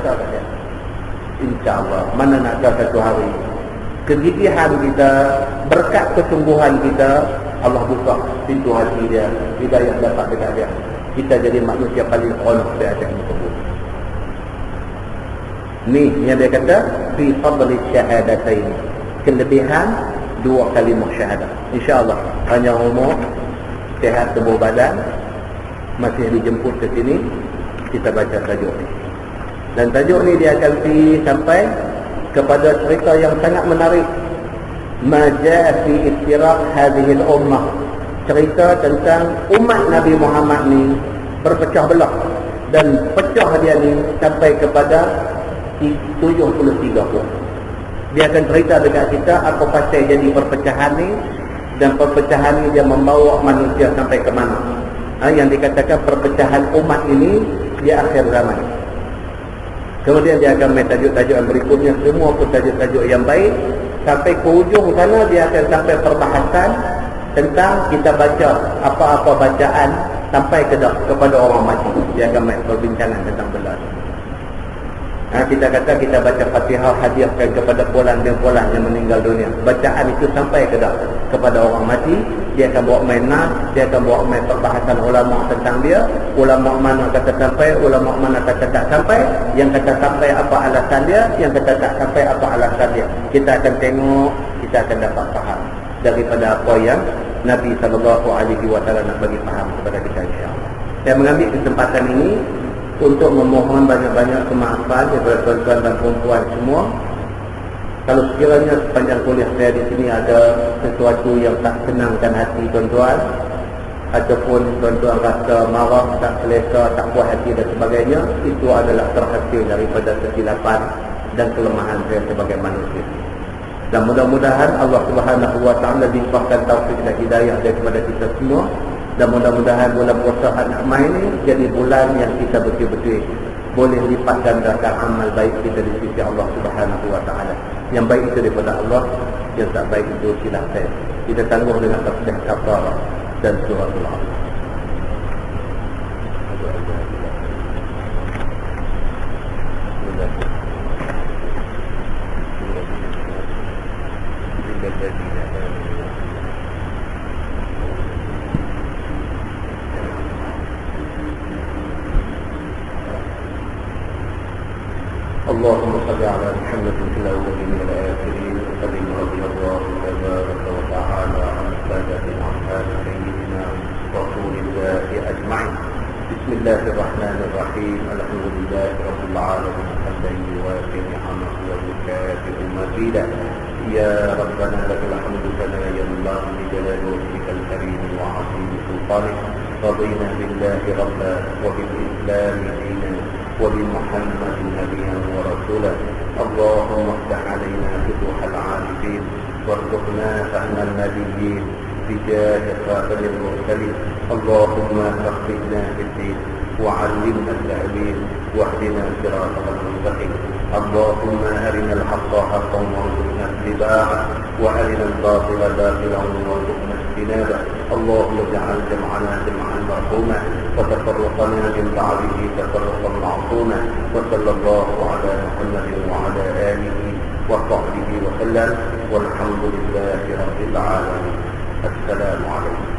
saja. InsyaAllah, mana nak tahu satu hari kegigihan kita, berkat kesungguhan kita, Allah buka pintu hati dia, hidayah dapat dekat dia, kita jadi manusia paling honor di atas muka bumi. Ni yang dia kata fi fadli syahadatain, kelebihan dua kalimah syahadah. InsyaAllah panjang umur, sihat tubuh badan, masih dijemput ke sini, kita baca tajuk ni. Dan tajuk ni dia akan pergi sampai kepada cerita yang sangat menarik. Ma jaa fi iftiraq hadhihi al-ummah, cerita tentang umat Nabi Muhammad ni berpecah belah, dan pecah dia ni sampai kepada 73 pun. Dia akan cerita dekat kita apa pasal jadi perpecahan ni, dan perpecahan ni dia membawa manusia sampai ke mana. Yang dikatakan perpecahan umat ini di akhir zaman. Kemudian dia akan main tajuk-tajuk yang berikutnya, semua pun tajuk-tajuk yang baik. Sampai ke ujung sana dia akan sampai perbahasan tentang kita baca apa-apa bacaan sampai kepada orang mati. Dia akan main perbincangan tentang benda. Kita kata kita baca Fatihah, hadiahkan kepada fulan dan fulan yang meninggal dunia. Bacaan itu sampai kepada orang mati. Dia akan bawa main nas, dia akan bawa main perbahasan ulama tentang dia. Ulama mana kata sampai, ulama mana kata tak sampai. Yang kata sampai apa alasan dia, yang kata tak sampai apa alasan dia. Kita akan tengok, kita akan dapat faham daripada apa yang Nabi SAW nak bagi faham kepada kita, insyaAllah. Saya mengambil kesempatan ini untuk memohon banyak-banyak kemaafan daripada tuan-tuan dan perempuan semua. Kalau sekiranya sepanjang kuliah saya di sini ada sesuatu yang tak senangkan hati tuan-tuan, ataupun tuan-tuan rasa marah, tak selesa, tak puas hati dan sebagainya, itu adalah terhasil daripada kesilapan dan kelemahan saya sebagai manusia. Dan mudah-mudahan Allah Subhanahu Wa Taala limpahkan taufik dan hidayah daripada kita semua. Dan mudah-mudahan bulan puasa Al-Ahmad ini jadi bulan yang kita betul-betul boleh lipat gandakan amal baik kita di sisi Allah Subhanahu Wa Taala. Yang baik itu daripada Allah, yang tak baik itu silap saya. Kita tangguh dengan tasbih kafarah dan surah Al-Asr. اللهم صل على محمد في الاولين والاخرين وسلم رضي الله تبارك وتعالى عن سادة اصحاب سيدنا رسول الله اجمعين. بسم الله الرحمن الرحيم. الحمد لله رب العالمين حمدا يوافي نعمه ويكافئ مزيدا. يا ربنا لك الحمد كما ينبغي لجلال وجهك الكريم وعظيم سلطانك. رضينا بالله ربا وبالاسلام دينا وبمحمد نبيا ورسولا. اللهم افتح علينا فتوح العارفين وارزقنا فهم النبيين بجاه خاتم المرسلين. اللهم فقهنا في الدين وعلمنا التأويل واهدنا صراطك المستقيم. اللهم أرنا الحق حقا وارزقنا اتباعه وأرنا الباطل باطلا وارزقنا اجتنابه. اللهم اجعل جمعنا جمعا مرحوما وتفرقنا من بعده تفرقا معصوما. وصلى الله على محمد وعلى آله وصحبه وسلم والحمد لله رب العالمين. السلام عليكم.